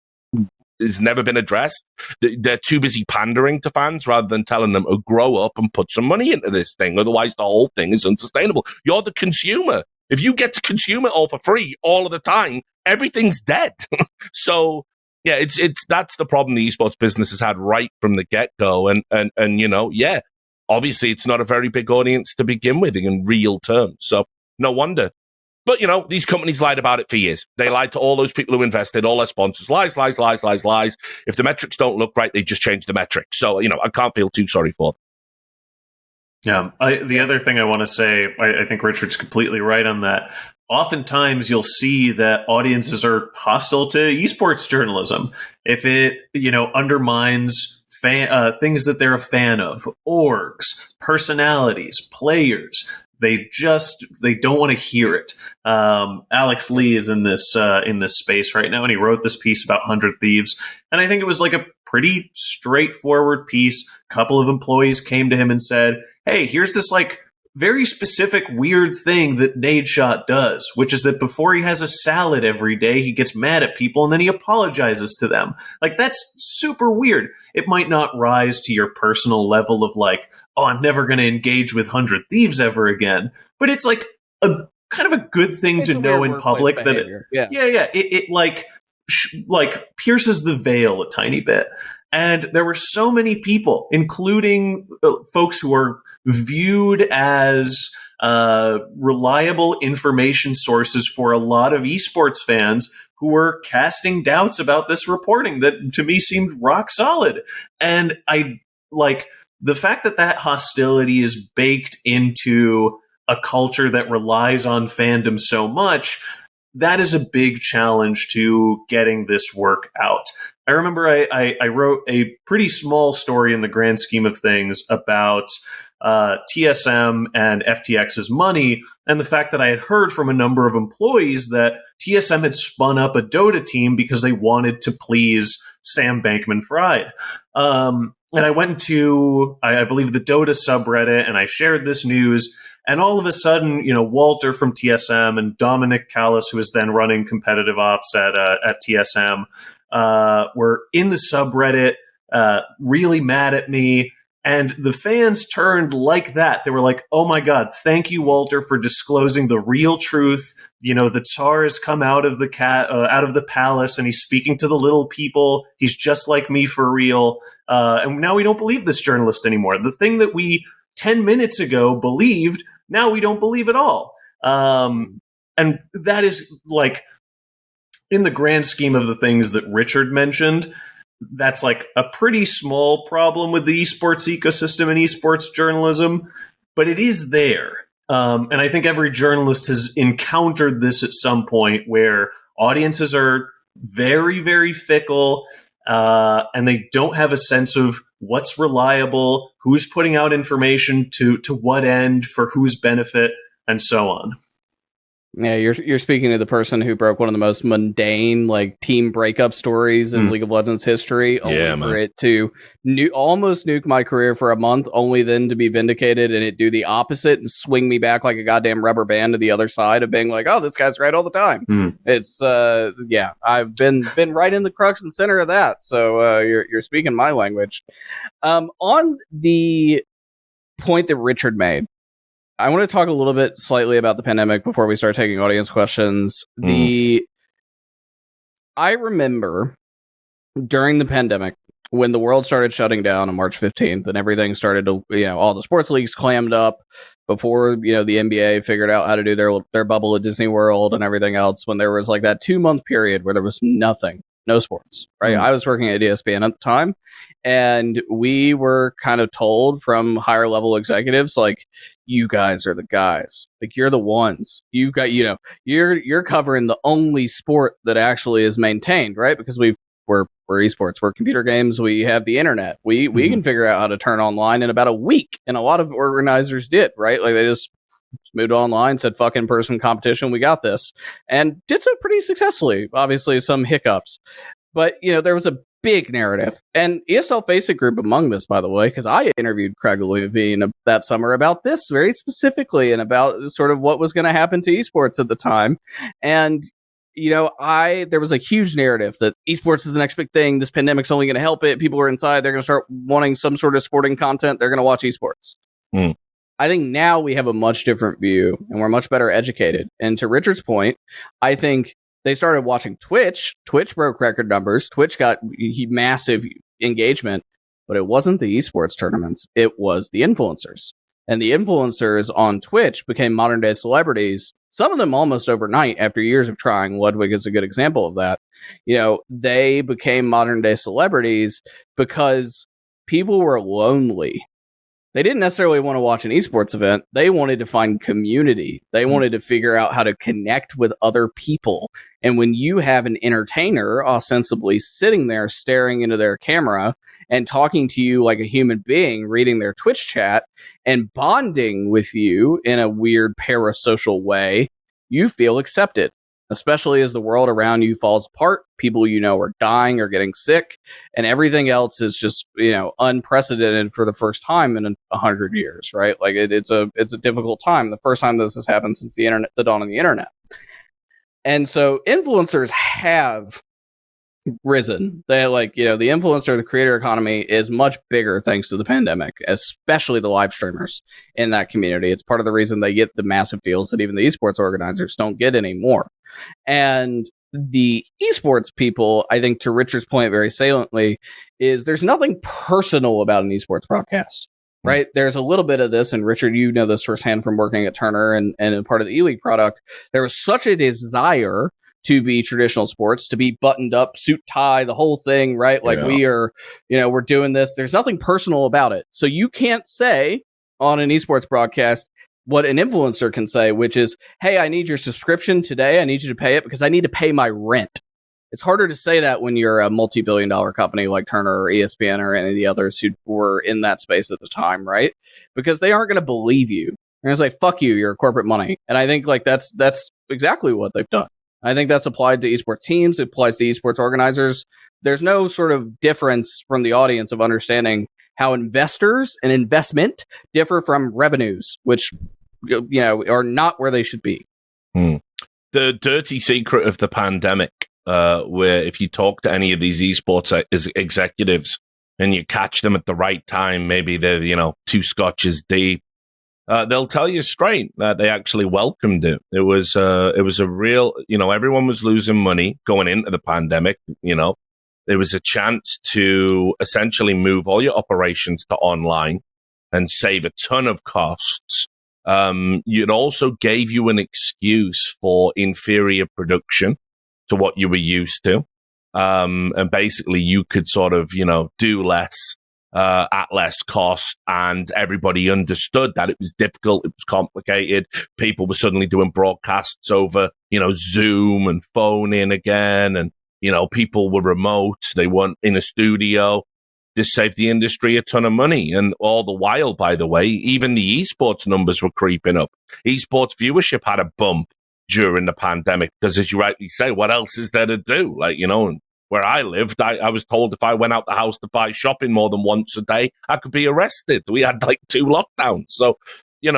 has never been addressed. They're too busy pandering to fans rather than telling them to grow up and put some money into this thing. Otherwise, the whole thing is unsustainable. You're the consumer. If you get to consume it all for free all of the time, everything's dead. So yeah, that's the problem the esports business has had right from the get-go. And obviously it's not a very big audience to begin with in real terms. So no wonder. But, these companies lied about it for years. They lied to all those people who invested, all their sponsors. Lies, lies, lies, lies, lies. If the metrics don't look right, they just change the metrics. So, I can't feel too sorry for them. Yeah. The other thing I want to say, I think Richard's completely right on that. Oftentimes you'll see that audiences are hostile to esports journalism if it, undermines things that they're a fan of, orgs, personalities, players. They don't want to hear it. Alex Lee is in this space right now, and he wrote this piece about 100 Thieves, and I think it was like a pretty straightforward piece. A couple of employees came to him and said, "Hey, here's this like very specific weird thing that Nadeshot does, which is that before he has a salad every day, he gets mad at people and then he apologizes to them. Like, that's super weird. It might not rise to your personal level of like, oh, I'm never going to engage with 100 Thieves ever again. But it's like a kind of a good thing to know in public that it pierces the veil a tiny bit. And there were so many people, including folks who are viewed as reliable information sources for a lot of esports fans, who were casting doubts about this reporting that to me seemed rock solid. And the fact that hostility is baked into a culture that relies on fandom so much, that is a big challenge to getting this work out. I remember I wrote a pretty small story in the grand scheme of things about TSM and FTX's money, and the fact that I had heard from a number of employees that TSM had spun up a Dota team because they wanted to please Sam Bankman-Fried. And I went into, I believe, the Dota subreddit, and I shared this news. And all of a sudden, Walter from TSM and Dominic Callis, who was then running competitive ops at TSM, were in the subreddit, really mad at me. And the fans turned like that. They were like, "Oh my God, thank you, Walter, for disclosing the real truth. The Tsar has come out of the palace, and he's speaking to the little people. He's just like me for real. And now we don't believe this journalist anymore. The thing that we 10 minutes ago believed, now we don't believe at all." And that is in the grand scheme of the things that Richard mentioned, that's a pretty small problem with the esports ecosystem and esports journalism, but it is there. And I think every journalist has encountered this at some point, where audiences are very, very fickle, and they don't have a sense of what's reliable, who's putting out information to what end, for whose benefit, and so on. Yeah, you're speaking to the person who broke one of the most mundane team breakup stories in League of Legends history, only for it to almost nuke my career for a month, only then to be vindicated and it do the opposite and swing me back like a goddamn rubber band to the other side of being like, "Oh, this guy's right all the time." It's I've been right in the crux and center of that. So you're speaking my language. On the point that Richard made, I want to talk a little bit slightly about the pandemic before we start taking audience questions. I remember during the pandemic, when the world started shutting down on March 15th and everything started to, all the sports leagues clammed up before, the NBA figured out how to do their bubble at Disney World and everything else, when there was that 2-month period where there was nothing. No sports, right? I was working at ESPN at the time, and we were kind of told from higher level executives, you guys are the guys. You're the ones. You've got, you're covering the only sport that actually is maintained, right? Because we're esports, we're computer games, we have the internet. We can figure out how to turn online in about a week, and a lot of organizers did, right? They just moved online, said fuck in-person competition, we got this, and did so pretty successfully. Obviously some hiccups, but there was a big narrative, and ESL FACEIT group among this, by the way, because I interviewed Craig Levine that summer about this very specifically and about sort of what was going to happen to esports at the time. And there was a huge narrative that esports is the next big thing, this pandemic's only going to help it, people are inside, they're going to start wanting some sort of sporting content, they're going to watch esports. I think now we have a much different view, and we're much better educated. And to Richard's point, I think they started watching Twitch. Twitch broke record numbers. Twitch got massive engagement, but it wasn't the esports tournaments. It was the influencers. And the influencers on Twitch became modern day celebrities. Some of them almost overnight after years of trying. Ludwig is a good example of that. They became modern day celebrities because people were lonely. They didn't necessarily want to watch an esports event. They wanted to find community. They wanted to figure out how to connect with other people. And when you have an entertainer ostensibly sitting there staring into their camera and talking to you like a human being, reading their Twitch chat and bonding with you in a weird parasocial way, you feel accepted. Especially as the world around you falls apart, people are dying or getting sick, and everything else is just unprecedented for the first time in 100 years, right? It's a difficult time. The first time this has happened since the internet, the dawn of the internet, and so influencers have risen. They the influencer, the creator economy is much bigger thanks to the pandemic, especially the live streamers in that community. It's part of the reason they get the massive deals that even the esports organizers don't get anymore. And the esports people, I think to Richard's point very saliently, is there's nothing personal about an esports broadcast, right? There's a little bit of this, and Richard, you know this firsthand from working at Turner and a part of the E-League product. There was such a desire to be traditional sports, to be buttoned up, suit, tie, the whole thing, right? Like we are, we're doing this. There's nothing personal about it. So you can't say on an esports broadcast what an influencer can say, which is, hey, I need your subscription today. I need you to pay it because I need to pay my rent. It's harder to say that when you're a multi-billion-dollar company like Turner or ESPN or any of the others who were in that space at the time, right? Because they aren't going to believe you. They're going to say, fuck you, you're corporate money. And I think like that's exactly what they've done. I think that's applied to esports teams. It applies to esports organizers. There's no sort of difference from the audience of understanding how investors and investment differ from revenues, which are not where they should be. The dirty secret of the pandemic, where if you talk to any of these esports executives and you catch them at the right time, maybe they're 2 scotches deep, they'll tell you straight that they actually welcomed it. It was a real, everyone was losing money going into the pandemic. There was a chance to essentially move all your operations to online and save a ton of costs. It also gave you an excuse for inferior production to what you were used to. And basically you could sort of, do less at less cost, and everybody understood that it was difficult, it was complicated. People were suddenly doing broadcasts over, Zoom and phone in again, and people were remote, they weren't in a studio. This saved the industry a ton of money. And all the while, by the way, even the esports numbers were creeping up. Esports viewership had a bump during the pandemic because, as you rightly say, what else is there to do? Like, where I lived, I was told if I went out the house to buy shopping more than once a day, I could be arrested. We had like 2 lockdowns. So, you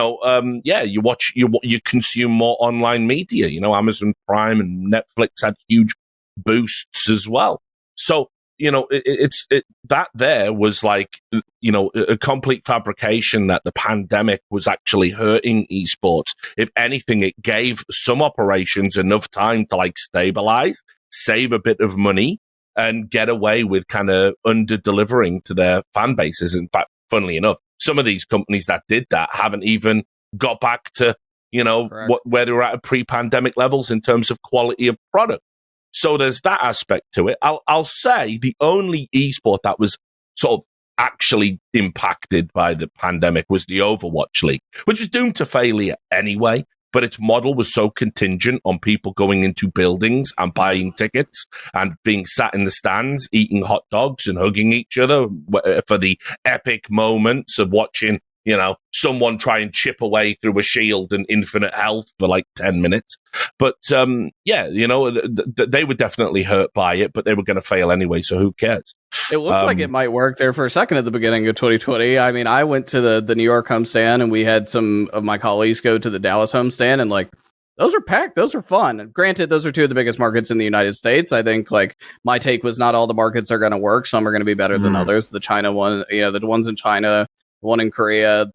consume more online media. Amazon Prime and Netflix had huge boosts as well. So, that there was like, a complete fabrication that the pandemic was actually hurting esports. If anything, it gave some operations enough time to like stabilize, save a bit of money, and get away with kind of under delivering to their fan bases. In fact, funnily enough, some of these companies that did that haven't even got back to, where they were at pre-pandemic levels in terms of quality of product. So there's that aspect to it. I'll say the only esport that was sort of actually impacted by the pandemic was the Overwatch League, which was doomed to failure anyway. But its model was so contingent on people going into buildings and buying tickets and being sat in the stands, eating hot dogs and hugging each other for the epic moments of watching, someone try and chip away through a shield and infinite health for like 10 minutes. But they were definitely hurt by it, but they were going to fail anyway. So who cares? It looked like it might work there for a second at the beginning of 2020. I mean, I went to the New York homestand, and we had some of my colleagues go to the Dallas homestand, and like those are packed. Those are fun. Granted, those are 2 of the biggest markets in the United States. I think like my take was not all the markets are going to work. Some are going to be better than others. The China one, the ones in China, one in Korea.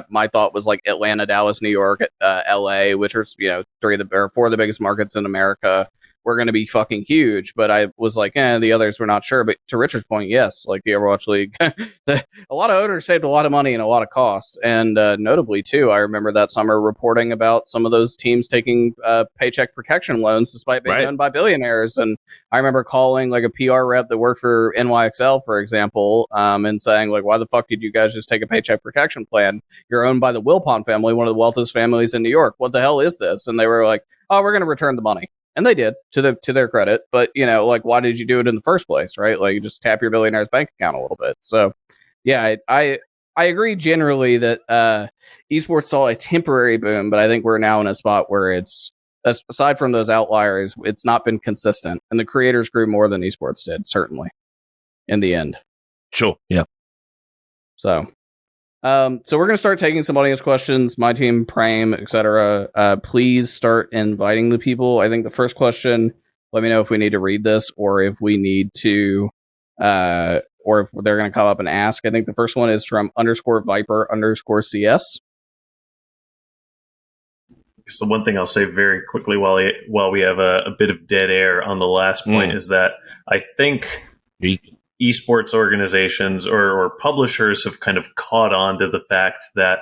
My thought was like Atlanta, Dallas, New York, LA, which are 4 of the biggest markets in America. We're going to be fucking huge, but I was like, the others were not sure. But to Richard's point, yes, like the Overwatch League, a lot of owners saved a lot of money and a lot of cost. And notably, too, I remember that summer reporting about some of those teams taking paycheck protection loans despite being owned by billionaires. And I remember calling like a PR rep that worked for NYXL, for example, and saying, like, why the fuck did you guys just take a paycheck protection plan? You're owned by the Wilpon family, one of the wealthiest families in New York. What the hell is this? And they were like, oh, we're going to return the money. And they did, to their credit. But, like, why did you do it in the first place, right? Like, you just tap your billionaire's bank account a little bit. So, yeah, I agree generally that esports saw a temporary boom, but I think we're now in a spot where it's, aside from those outliers, it's not been consistent. And the creators grew more than esports did, certainly, in the end. Sure, yeah. So we're going to start taking some audience questions. My team, Prime, etc. Please start inviting the people. I think the first question, let me know if we need to read this or if we need to, or if they're going to come up and ask. I think the first one is from _Viper_CS. the one thing I'll say very quickly while we have a bit of dead air on the last point is that I think esports organizations or publishers have kind of caught on to the fact that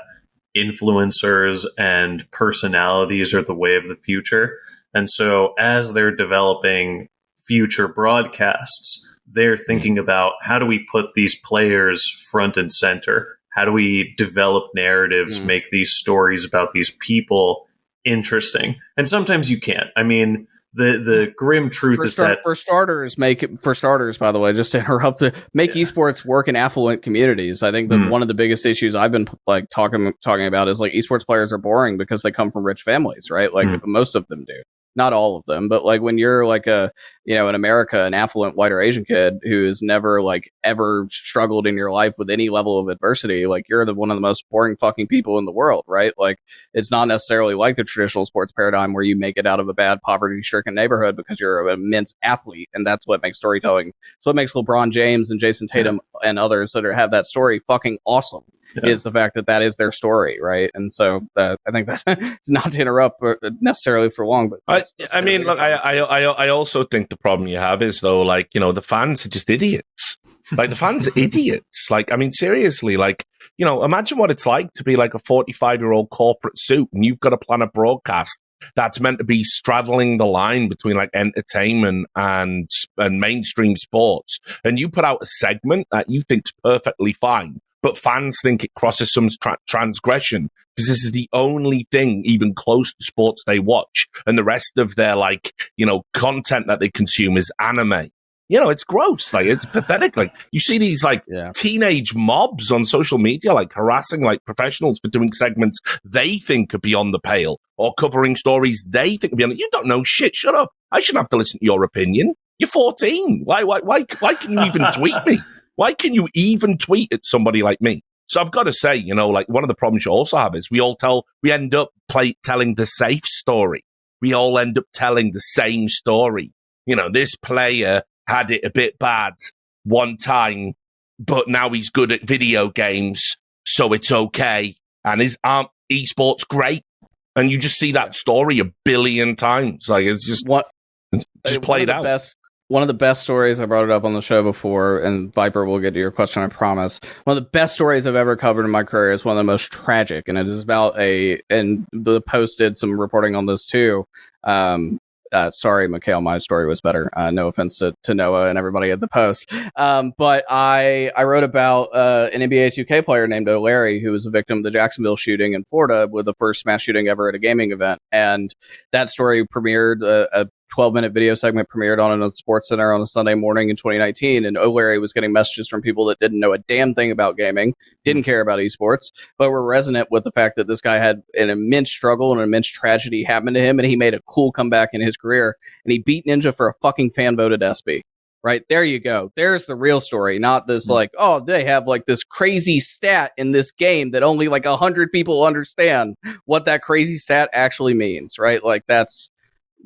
influencers and personalities are the way of the future. And so as they're developing future broadcasts, they're thinking about how do we put these players front and center? How do we develop narratives, make these stories about these people interesting? And sometimes you can't. I mean, the grim truth is that for starters, by the way, just to interrupt, make esports work in affluent communities. I think that one of the biggest issues I've been like talking about is like esports players are boring because they come from rich families, right? Like most of them do. Not all of them, but like when you're like in America, an affluent white or Asian kid who has never like ever struggled in your life with any level of adversity, like you're one of the most boring fucking people in the world, right? Like it's not necessarily like the traditional sports paradigm where you make it out of a bad poverty-stricken neighborhood because you're an immense athlete, and that's what makes storytelling. So what makes LeBron James and Jason Tatum and others that have that story fucking awesome. Is the fact that is their story, right? And so I think that's not to interrupt necessarily for long, but I mean, look, I also think the problem you have is though, like, the fans are just idiots. Like the fans are idiots. Like, I mean, seriously, like, imagine what it's like to be like a 45-year-old corporate suit and you've got to plan a broadcast that's meant to be straddling the line between like entertainment and mainstream sports, and you put out a segment that you think's perfectly fine, but fans think it crosses some transgression because this is the only thing even close to sports they watch, and the rest of their content that they consume is anime. It's gross. Like, it's pathetic. Like, you see these teenage mobs on social media like harassing like professionals for doing segments they think are beyond the pale or covering stories they think are beyond. You don't know shit. Shut up. I shouldn't have to listen to your opinion. You're 14. Why can you even tweet me? Why can you even tweet at somebody like me? So I've got to say, like one of the problems you also have is we end up telling the safe story. We all end up telling the same story. This player had it a bit bad one time, but now he's good at video games, so it's okay. And is esports great? And you just see that story a billion times. Like it's just played out. One of the best stories, I brought it up on the show before, and Viper will get to your question, I promise. One of the best stories I've ever covered in my career is one of the most tragic, and it is about and the Post did some reporting on this too. Sorry, Mikhail, my story was better. No offense to Noah and everybody at the Post. But I wrote about an NBA 2K player named O'Leary who was a victim of the Jacksonville shooting in Florida with the first mass shooting ever at a gaming event. And that story premiered, a 12-minute video segment premiered on a Sports Center on a Sunday morning in 2019, and O'Leary was getting messages from people that didn't know a damn thing about gaming, didn't care about esports, but were resonant with the fact that this guy had an immense struggle and an immense tragedy happen to him, and he made a cool comeback in his career, and he beat Ninja for a fucking fan-voted SB. Right, there you go. There's the real story, not this like, oh, they have like this crazy stat in this game that only like 100 people understand what that crazy stat actually means, right? Like that's...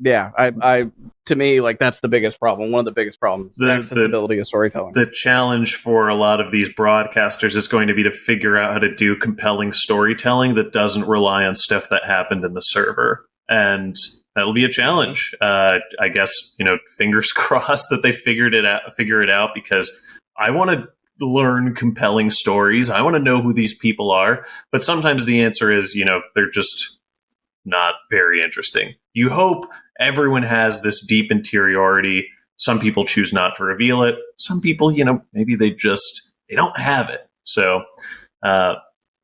Yeah, I to me, like that's the biggest problem. One of the biggest problems, the accessibility of storytelling. The challenge for a lot of these broadcasters is going to be to figure out how to do compelling storytelling that doesn't rely on stuff that happened in the server. And that'll be a challenge. I guess, fingers crossed that they figure it out, because I want to learn compelling stories. I want to know who these people are. But sometimes the answer is, they're just not very interesting. You hope everyone has this deep interiority. Some people choose not to reveal it. Some people, maybe they don't have it. So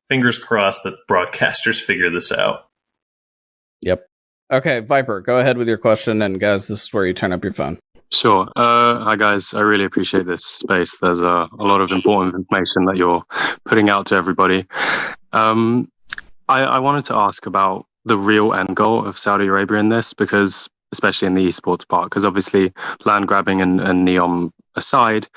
fingers crossed that broadcasters figure this out. Yep. Okay, Viper, go ahead with your question. And guys, this is where you turn up your phone. Sure. Hi, guys. I really appreciate this space. There's a lot of important information that you're putting out to everybody. I wanted to ask about the real end goal of Saudi Arabia in this, because especially in the esports part, because obviously land grabbing and Neom aside,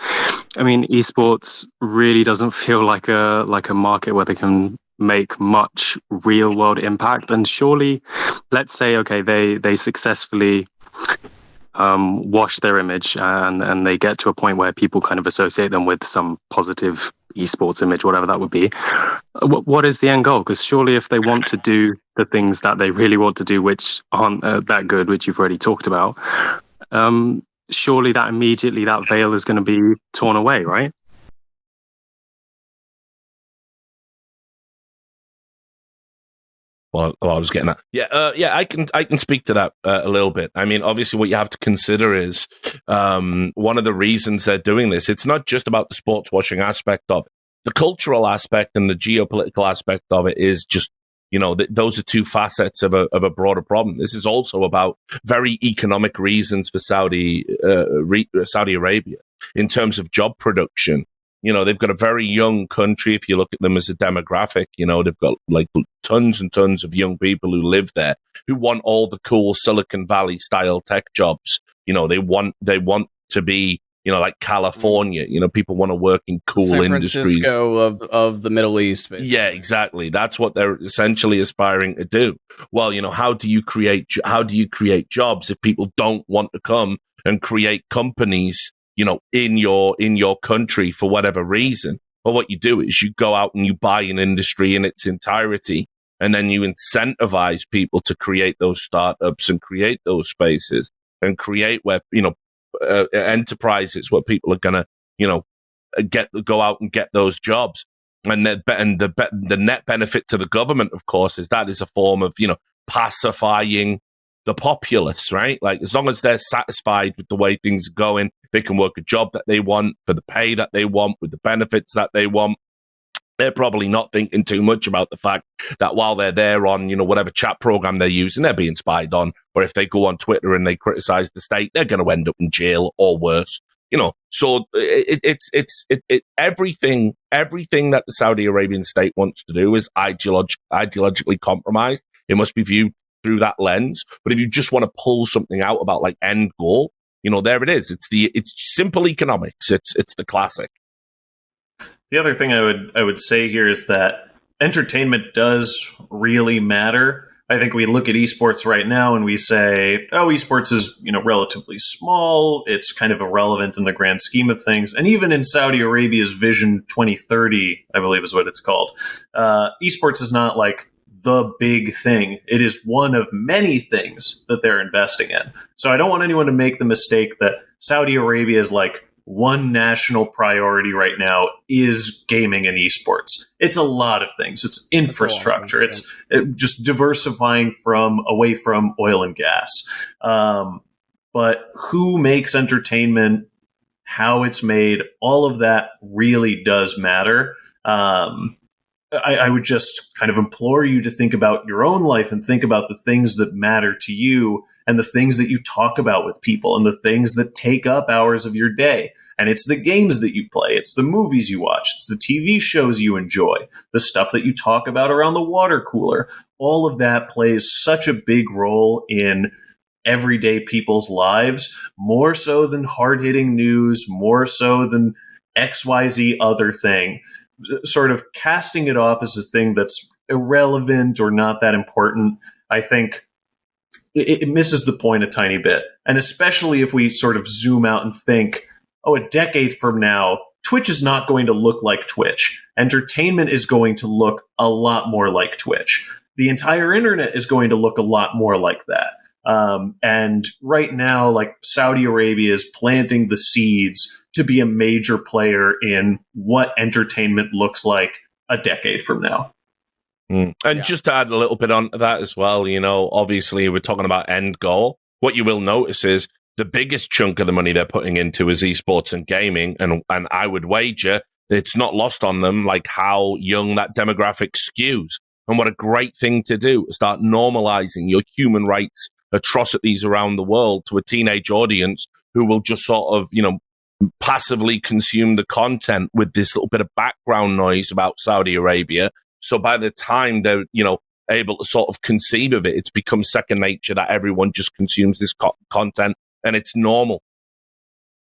I mean, esports really doesn't feel like a market where they can make much real world impact. And surely, let's say, okay, they successfully wash their image and they get to a point where people kind of associate them with some positive esports image, whatever that would be. What is the end goal? Because surely if they want to do the things that they really want to do, which aren't that good, which you've already talked about, surely that immediately that veil is going to be torn away, right? Well, I was getting that. Yeah, I can speak to that a little bit. I mean, obviously, what you have to consider is one of the reasons they're doing this. It's not just about the sports washing aspect of it. The cultural aspect and the geopolitical aspect of it is just, those are two facets of a broader problem. This is also about very economic reasons for Saudi Arabia in terms of job production. They've got a very young country. If you look at them as a demographic, they've got like tons and tons of young people who live there who want all the cool Silicon Valley style tech jobs. They want to be, like California. People want to work in cool San industries. Francisco of the Middle East. Basically. Yeah, exactly. That's what they're essentially aspiring to do. Well, how do you create jobs if people don't want to come and create companies? In your country for whatever reason? Well, what you do is you go out and you buy an industry in its entirety, and then you incentivize people to create those startups and create those spaces and create where enterprises where people are gonna go out and get those jobs. And the net benefit to the government, of course, is that is a form of pacifying the populace, right? Like, as long as they're satisfied with the way things are going, they can work a job that they want for the pay that they want with the benefits that they want. They're probably not thinking too much about the fact that while they're there on, whatever chat program they're using, they're being spied on. Or if they go on Twitter and they criticize the state, they're going to end up in jail or worse. So it's everything that the Saudi Arabian state wants to do is ideologically compromised. It must be viewed through that lens. But if you just want to pull something out about like end goal, there it is. It's simple economics. It's the classic. The other thing I would say here is that entertainment does really matter. I think we look at esports right now and we say, oh, esports is, relatively small. It's kind of irrelevant in the grand scheme of things. And even in Saudi Arabia's Vision 2030, I believe is what it's called, esports is not like the big thing. It is one of many things that they're investing in. So I don't want anyone to make the mistake that Saudi Arabia is like one national priority right now is gaming and esports. It's a lot of things. It's infrastructure. It's just diversifying away from oil and gas. But who makes entertainment, how it's made, all of that really does matter. I would just kind of implore you to think about your own life and think about the things that matter to you and the things that you talk about with people and the things that take up hours of your day. And it's the games that you play. It's the movies you watch. It's the TV shows you enjoy, the stuff that you talk about around the water cooler. All of that plays such a big role in everyday people's lives, more so than hard-hitting news, more so than XYZ other thing. Sort of casting it off as a thing that's irrelevant or not that important, I think it misses the point a tiny bit. And especially if we sort of zoom out and think, oh, a decade from now, Twitch is not going to look like Twitch. Entertainment is going to look a lot more like Twitch. The entire internet is going to look a lot more like that. And right now, like, Saudi Arabia is planting the seeds to be a major player in what entertainment looks like a decade from now. And just to add a little bit on to that as well, obviously we're talking about end goal. What you will notice is the biggest chunk of the money they're putting into is esports and gaming. And I would wager it's not lost on them, like, how young that demographic skews. And what a great thing to do, start normalizing your human rights atrocities around the world to a teenage audience who will just sort of, passively consume the content with this little bit of background noise about Saudi Arabia. So by the time they're, able to sort of conceive of it, it's become second nature that everyone just consumes this content and it's normal.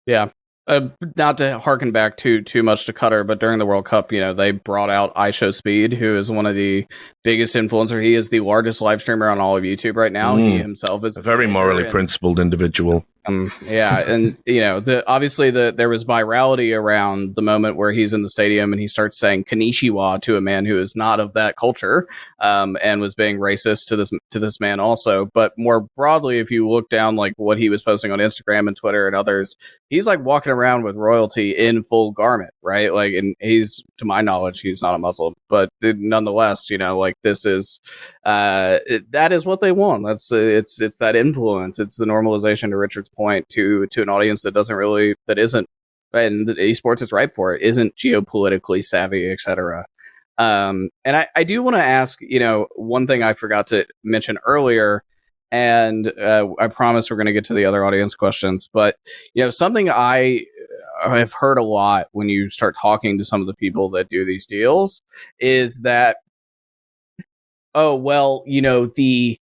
Yeah. Not to harken back too much to Qatar, but during the World Cup, they brought out iShowSpeed, who is one of the biggest influencer. He is the largest live streamer on all of YouTube right now. He himself is a very morally principled individual. Yeah, and obviously there was virality around the moment where he's in the stadium and he starts saying "Konnichiwa" to a man who is not of that culture, and was being racist to this man also. But more broadly, if you look down like what he was posting on Instagram and Twitter and others, he's like walking around with royalty in full garment, right? Like, and he's, to my knowledge, he's not a Muslim, but nonetheless, like this is that is what they want. That's it's that influence. It's the normalization, to Richard's point, to an audience that isn't, and the esports is ripe for it, isn't geopolitically savvy, etc. And I do want to ask, one thing I forgot to mention earlier, and I promise we're going to get to the other audience questions, but something I've heard a lot when you start talking to some of the people that do these deals is that, oh, well, the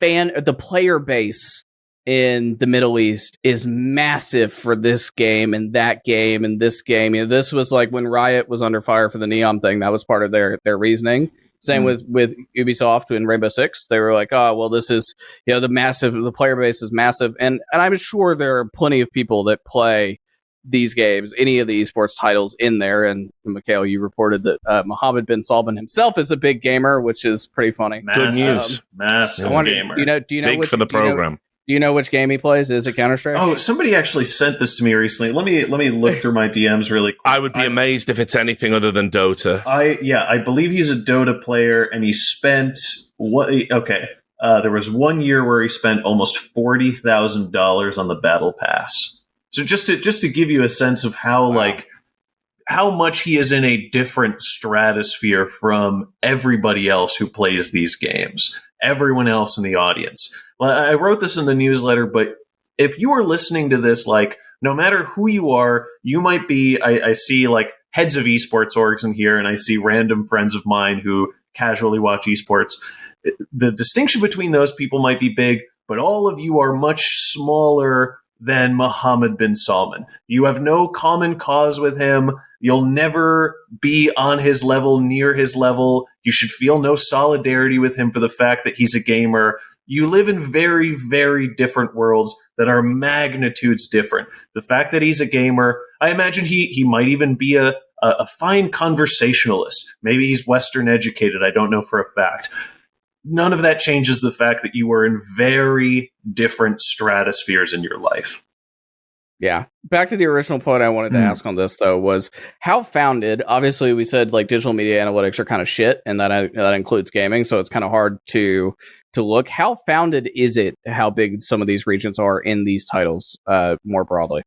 player base in the Middle East is massive for this game and that game and this game. This was like when Riot was under fire for the Neon thing. That was part of their reasoning. Same with Ubisoft and Rainbow Six. They were like, oh, well, this is, the player base is massive. And I'm sure there are plenty of people that play these games, any of the esports titles in there. And Mikhail, you reported that Mohammed bin Salman himself is a big gamer, which is pretty funny. Good news. Massive gamer. Do you know Big which, for the program. Do you know which game he plays? Is it Counter-Strike? Oh, somebody actually sent this to me recently. Let me look through my DMs really quick. I would be amazed if it's anything other than Dota. I believe he's a Dota player, and he spent there was 1 year where he spent almost $40,000 on the Battle Pass. So just to give you a sense of how how much he is in a different stratosphere from everybody else who plays these games, everyone else in the audience. Well, I wrote this in the newsletter, but if you are listening to this, no matter who you are, you might be, I see heads of esports orgs in here, and I see random friends of mine who casually watch esports. The distinction between those people might be big, but all of you are much smaller than Mohammed bin Salman. You have no common cause with him. You'll never be on his level, near his level. You should feel no solidarity with him for the fact that he's a gamer. You live in very, very different worlds that are magnitudes different. The fact that he's a gamer, I imagine he might even be a fine conversationalist. Maybe he's Western educated. I don't know for a fact. None of that changes the fact that you are in very different stratospheres in your life. Yeah. Back to the original point I wanted to ask on this, though, was how founded, obviously we said digital media analytics are kind of shit, and that includes gaming, so it's kind of hard to look. How founded is it, how big some of these regions are in these titles more broadly?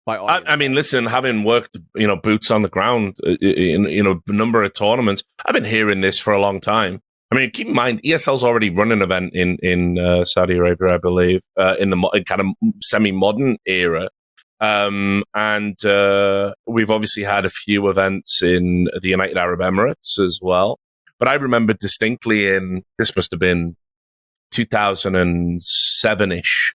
I mean, listen, having worked, boots on the ground in a number of tournaments, I've been hearing this for a long time. I mean, keep in mind, ESL's already run an event in Saudi Arabia, I believe, in the kind of semi-modern era. And we've obviously had a few events in the United Arab Emirates as well. But I remember distinctly this must have been 2007-ish,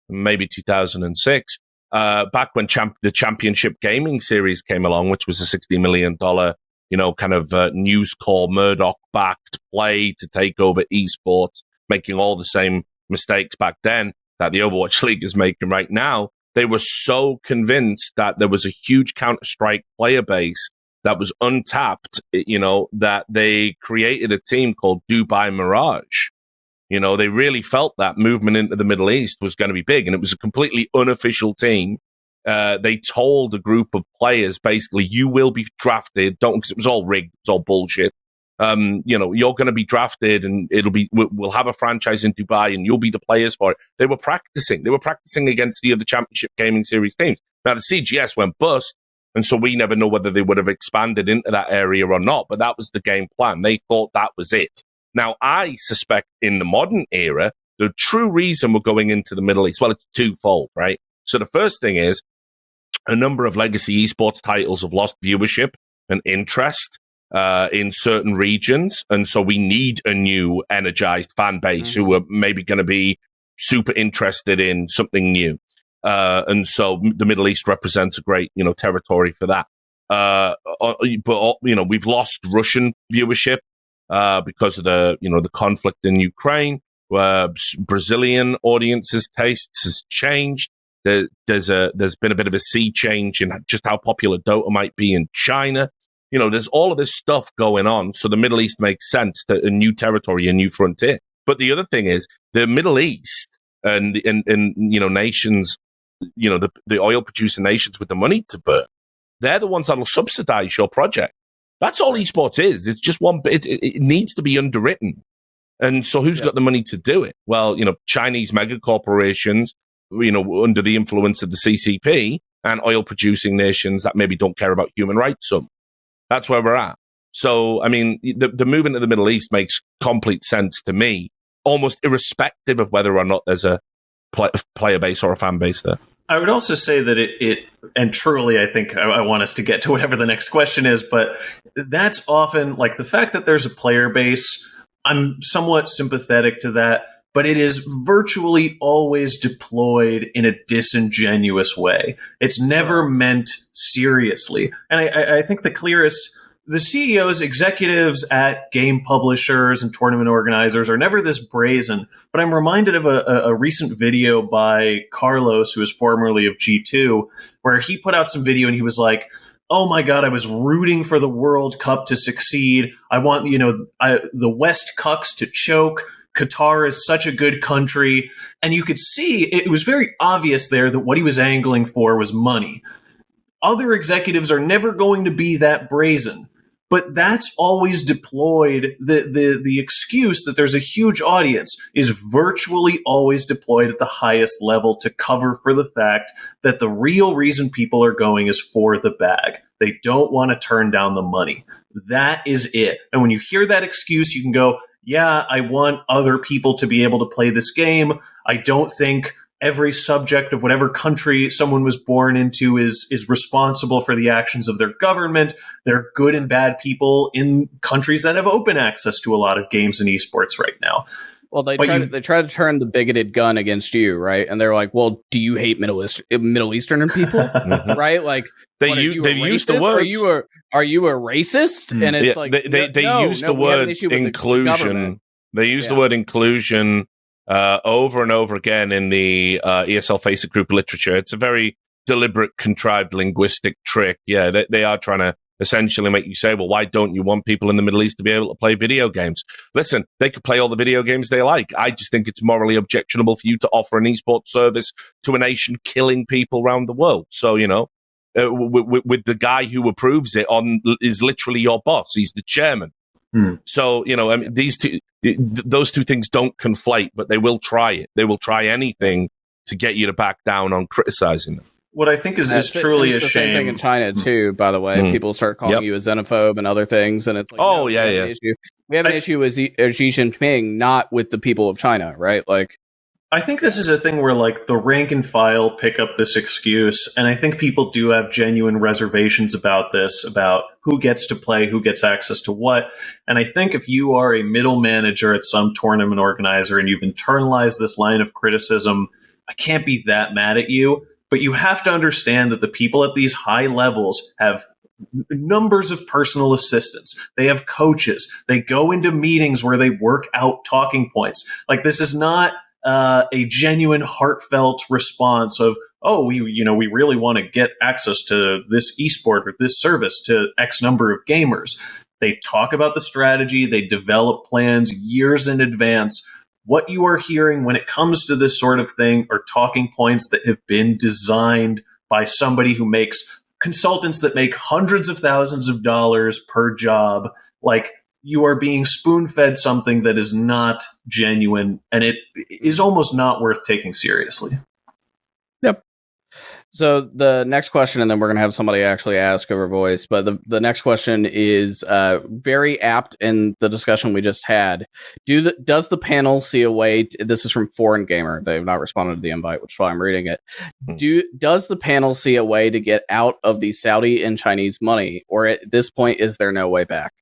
maybe 2006, back when the Championship Gaming Series came along, which was a $60 million kind of News Corp Murdoch-backed play to take over esports, making all the same mistakes back then that the Overwatch League is making right now. They were so convinced that there was a huge Counter-Strike player base that was untapped, that they created a team called Dubai Mirage. They really felt that movement into the Middle East was going to be big, and it was a completely unofficial team. They told a group of players, basically, you will be drafted. Because it was all rigged. It's all bullshit. You're going to be drafted, and we'll have a franchise in Dubai, and you'll be the players for it. They were practicing. They were practicing against the other Championship Gaming Series teams. Now, the CGS went bust, and so we never know whether they would have expanded into that area or not, but that was the game plan. They thought that was it. Now, I suspect in the modern era, the true reason we're going into the Middle East, well, it's twofold, right? So the first thing is a number of legacy esports titles have lost viewership and interest in certain regions. And so we need a new energized fan base who are maybe going to be super interested in something new. And so the Middle East represents a great, territory for that. But we've lost Russian viewership because of the conflict in Ukraine. Brazilian audiences' tastes has changed. There's been a bit of a sea change in just how popular Dota might be in China. There's all of this stuff going on. So the Middle East makes sense to a new territory, a new frontier. But the other thing is the Middle East and nations, the oil producing nations with the money to burn, they're the ones that'll subsidize your project. That's all esports is. It's just one bit. It needs to be underwritten. And so who's got the money to do it? Well, Chinese mega corporations, under the influence of the CCP, and oil producing nations that maybe don't care about human rights. So that's where we're at. So, I mean, the movement of the Middle East makes complete sense to me, almost irrespective of whether or not there's a player base or a fan base there. I would also say that it and truly, I think I want us to get to whatever the next question is, but that's often like the fact that there's a player base. I'm somewhat sympathetic to that, but it is virtually always deployed in a disingenuous way. It's never meant seriously. And I think the CEOs, executives at game publishers and tournament organizers are never this brazen, but I'm reminded of a recent video by Carlos, who was formerly of G2, where he put out some video and he was like, oh my God, I was rooting for the World Cup to succeed. I want, the West cucks to choke. Qatar is such a good country. And you could see it was very obvious there that what he was angling for was money. Other executives are never going to be that brazen. But that's always deployed. The excuse that there's a huge audience is virtually always deployed at the highest level to cover for the fact that the real reason people are going is for the bag. They don't want to turn down the money. That is it. And when you hear that excuse, you can go, yeah, I want other people to be able to play this game. I don't think every subject of whatever country someone was born into is responsible for the actions of their government. There are good and bad people in countries that have open access to a lot of games and esports right now. Well, they try to turn the bigoted gun against you, right? And they're like, "Well, do you hate Middle Eastern people?" Right? Like they've used the words. Are you a racist? And it's like they use the word inclusion. They use the word inclusion over and over again in the ESL FACEIT group literature. It's a very deliberate, contrived linguistic trick. Yeah, they are trying to essentially make you say, well, why don't you want people in the Middle East to be able to play video games? Listen, they could play all the video games they like. I just think it's morally objectionable for you to offer an esports service to a nation killing people around the world. So, with the guy who approves it is literally your boss. He's the chairman. So, I mean, those two things don't conflate, but they will try it. They will try anything to get you to back down on criticizing them. What I think is truly a shame. Same thing in China too, by the way. People start calling you a xenophobe and other things, and it's like, we have an issue with Xi Jinping, not with the people of China, right? Like, I think this is a thing where like the rank and file pick up this excuse, and I think people do have genuine reservations about this, about who gets to play, who gets access to what. And I think if you are a middle manager at some tournament organizer and you've internalized this line of criticism, I can't be that mad at you. But you have to understand that the people at these high levels have numbers of personal assistants. They have coaches. They go into meetings where they work out talking points. Like, this is not a genuine, heartfelt response of, oh, we really want to get access to this esport or this service to X number of gamers. They talk about the strategy. They develop plans years in advance. What you are hearing when it comes to this sort of thing are talking points that have been designed by somebody who makes consultants that make hundreds of thousands of dollars per job. Like, you are being spoon-fed something that is not genuine, and it is almost not worth taking seriously. Yep. So the next question, and then we're going to have somebody actually ask over voice, but the next question is very apt in the discussion we just had. Does the panel see a way this is from Foreign Gamer. They have not responded to the invite, which is why I'm reading it. Does the panel see a way to get out of the Saudi and Chinese money, or at this point, is there no way back?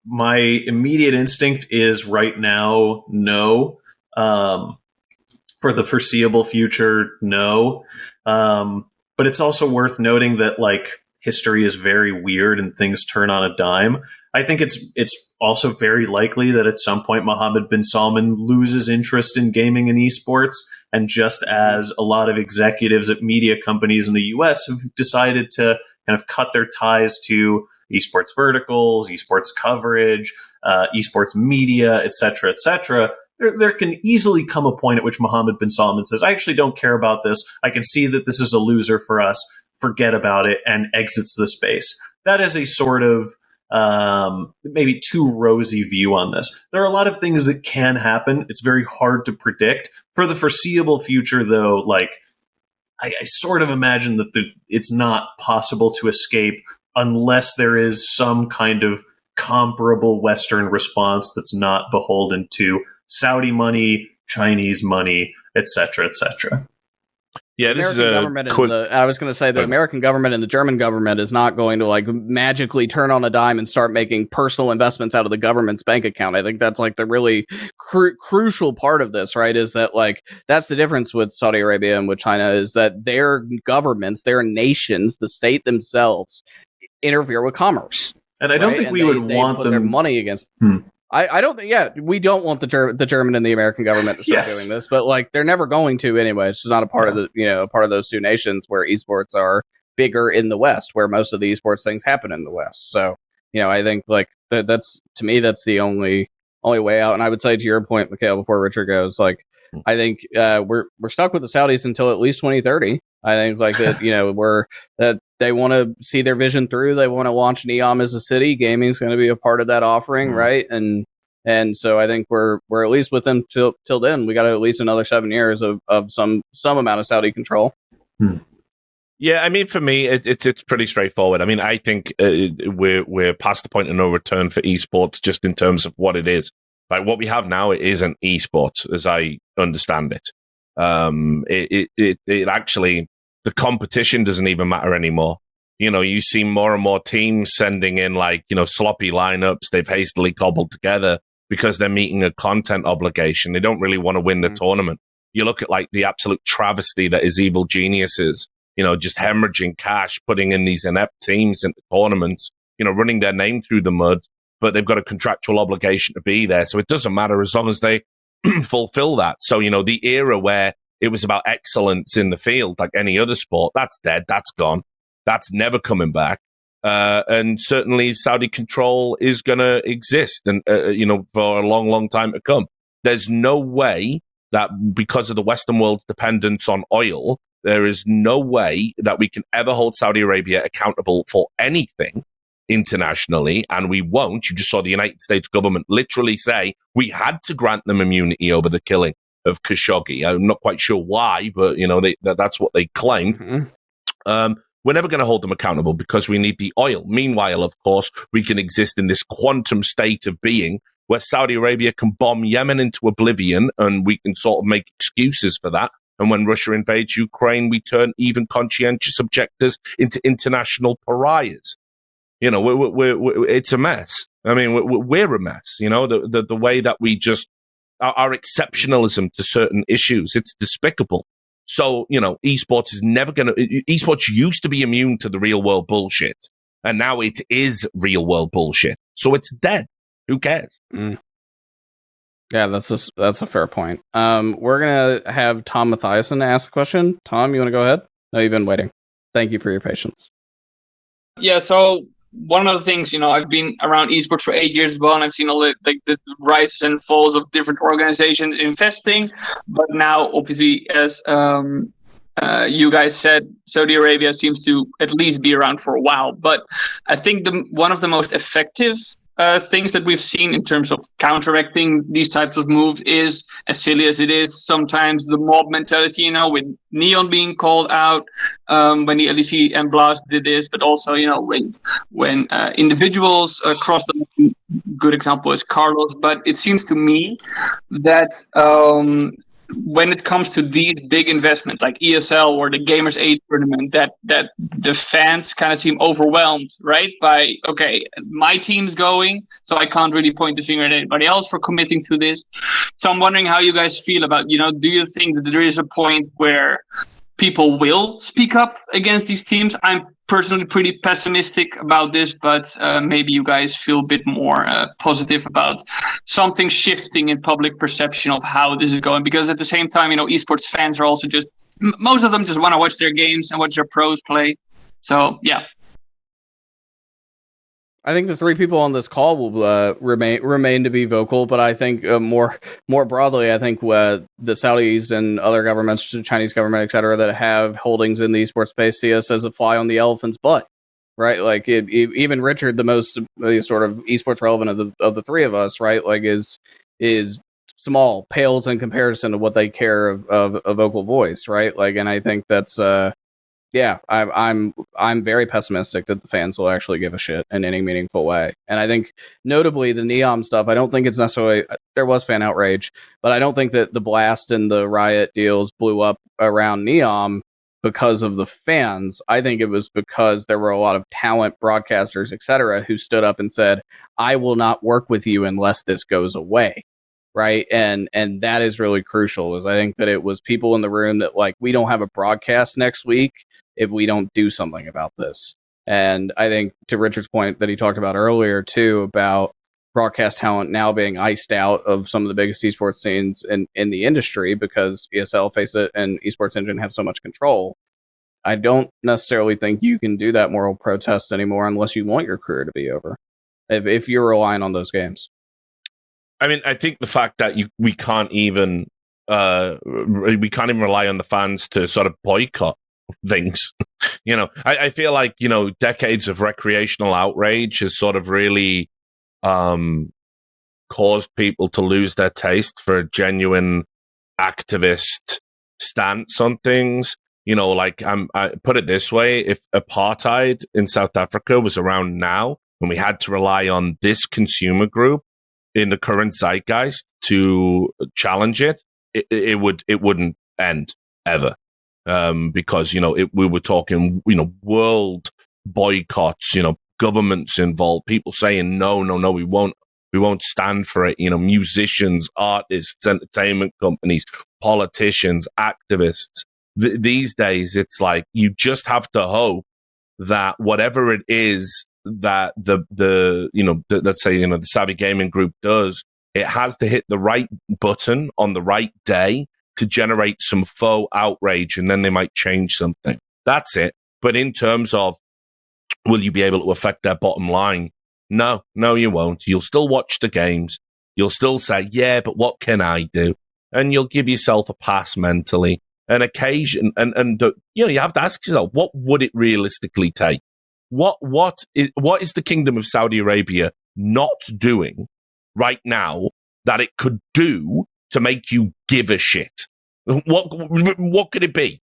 My immediate instinct is right now, no. For the foreseeable future, no. But it's also worth noting that, like, history is very weird and things turn on a dime. I think it's also very likely that at some point Mohammed bin Salman loses interest in gaming and esports. And just as a lot of executives at media companies in the US have decided to kind of cut their ties to esports verticals, esports coverage, esports media, et cetera, there can easily come a point at which Mohammed bin Salman says, I actually don't care about this. I can see that this is a loser for us. Forget about it, and exits the space. That is a sort of maybe too rosy view on this. There are a lot of things that can happen. It's very hard to predict. For the foreseeable future, though, like I sort of imagine that it's not possible to escape unless there is some kind of comparable Western response that's not beholden to Saudi money, Chinese money, et cetera, et cetera. Yeah, this American government I was going to say the American government and the German government is not going to like magically turn on a dime and start making personal investments out of the government's bank account. I think that's like the really crucial part of this, right? Is that like that's the difference with Saudi Arabia and with China is that their governments, their nations, the state themselves interfere with commerce. And I don't think we would want put their money against. I don't think. Yeah, we don't want the German and the American government to start doing this, but like they're never going to anyway. It's just not a part of the part of those two nations where esports are bigger in the West, where most of the esports things happen in the West. So I think like that's to me that's the only way out. And I would say to your point, Mikhail, before Richard goes, like I think we're stuck with the Saudis until at least 2030. I think like that they want to see their vision through. They want to launch Neom as a city. Gaming is going to be a part of that offering, right? And so I think we're at least with them till then. We got at least another 7 years of some amount of Saudi control. Yeah, I mean, for me, it's pretty straightforward. I mean, I think we're past the point of no return for esports, just in terms of what it is. Like what we have now, it isn't esports, as I understand it. It actually, the competition doesn't even matter anymore. You see more and more teams sending in like, sloppy lineups they've hastily cobbled together because they're meeting a content obligation. They don't really want to win the tournament. You look at like the absolute travesty that is Evil Geniuses, just hemorrhaging cash, putting in these inept teams into tournaments, running their name through the mud, but they've got a contractual obligation to be there. So it doesn't matter as long as they fulfill that. So, the era where it was about excellence in the field, like any other sport, that's dead. That's gone. That's never coming back. And certainly Saudi control is going to exist and, for a long, long time to come. There's no way that because of the Western world's dependence on oil, there is no way that we can ever hold Saudi Arabia accountable for anything internationally, and we won't. You just saw the United States government literally say we had to grant them immunity over the killing of Khashoggi. I'm not quite sure why, but that's what they claim. We're never going to hold them accountable because we need the oil. Meanwhile, of course, we can exist in this quantum state of being where Saudi Arabia can bomb Yemen into oblivion, and we can sort of make excuses for that. And when Russia invades Ukraine, we turn even conscientious objectors into international pariahs. It's a mess. I mean, we're a mess. The way that we just our exceptionalism to certain issues, it's despicable. So, esports is never going to. Esports used to be immune to the real world bullshit, and now it is real world bullshit. So it's dead. Who cares? Yeah, that's a fair point. We're gonna have Tom Mathiasen ask a question. Tom, you want to go ahead? No, you've been waiting. Thank you for your patience. Yeah. So one of the things, I've been around esports for 8 years as well, and I've seen all the rises and falls of different organizations investing. But now, obviously, as you guys said, Saudi Arabia seems to at least be around for a while. But I think one of the most effective things that we've seen in terms of counteracting these types of moves is, as silly as it is, sometimes the mob mentality, with Neon being called out, when the LEC and Blast did this, but also, when individuals cross the good example is Carlos. But it seems to me that when it comes to these big investments like ESL or the Gamers 8 tournament, that the fans kind of seem overwhelmed, right? By, okay, my team's going, so I can't really point the finger at anybody else for committing to this. So I'm wondering how you guys feel about, do you think that there is a point where people will speak up against these teams? I'm personally pretty pessimistic about this, but maybe you guys feel a bit more positive about something shifting in public perception of how this is going. Because at the same time, esports fans are also just, most of them just want to watch their games and watch their pros play. So, yeah. I think the three people on this call will remain to be vocal, but I think more broadly, I think the Saudis and other governments, the Chinese government, et cetera, that have holdings in the esports space see us as a fly on the elephant's butt, right? Like even Richard, the most sort of esports relevant of the three of us, right? Like is small, pales in comparison to what they care of a vocal voice, right? Like, and I think that's. Yeah, I'm very pessimistic that the fans will actually give a shit in any meaningful way. And I think, notably, the Neom stuff, I don't think it's necessarily, there was fan outrage, but I don't think that the Blast and the Riot deals blew up around Neom because of the fans. I think it was because there were a lot of talent broadcasters, etc., who stood up and said, I will not work with you unless this goes away. Right. And that is really crucial, is I think that it was people in the room that, like, we don't have a broadcast next week if we don't do something about this. And I think, to Richard's point that he talked about earlier too, about broadcast talent now being iced out of some of the biggest esports scenes in the industry because ESL, FACEIT, and Esports Engine have so much control. I don't necessarily think you can do that moral protest anymore unless you want your career to be over, if you're relying on those games. I mean, I think the fact that we can't even rely on the fans to sort of boycott things. I feel like, decades of recreational outrage has sort of really caused people to lose their taste for a genuine activist stance on things. I put it this way: if apartheid in South Africa was around now, and we had to rely on this consumer group in the current zeitgeist to challenge it, it wouldn't end ever. Because, we were talking, world boycotts, governments involved, people saying, no, we won't stand for it. Musicians, artists, entertainment companies, politicians, activists. These days, it's like, you just have to hope that whatever it is that let's say, the Savvy Gaming Group does, it has to hit the right button on the right day to generate some faux outrage, and then they might change something. That's it. But in terms of, will you be able to affect their bottom line? No, you won't. You'll still watch the games. You'll still say, yeah, but what can I do? And you'll give yourself a pass mentally. An occasion, you have to ask yourself, what would it realistically take? What is the Kingdom of Saudi Arabia not doing right now that it could do to make you give a shit? What could it be?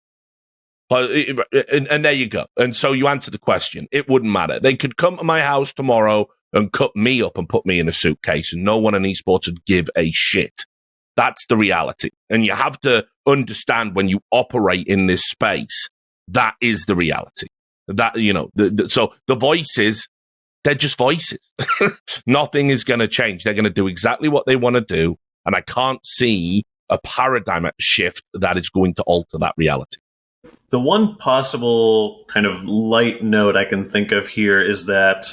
And there you go. And so you answer the question. It wouldn't matter. They could come to my house tomorrow and cut me up and put me in a suitcase, and no one in esports would give a shit. That's the reality. And you have to understand, when you operate in this space, that is the reality. That, so the voices, they're just voices. Nothing is going to change. They're going to do exactly what they want to do. And I can't see a paradigm shift that is going to alter that reality. The one possible kind of light note I can think of here is that,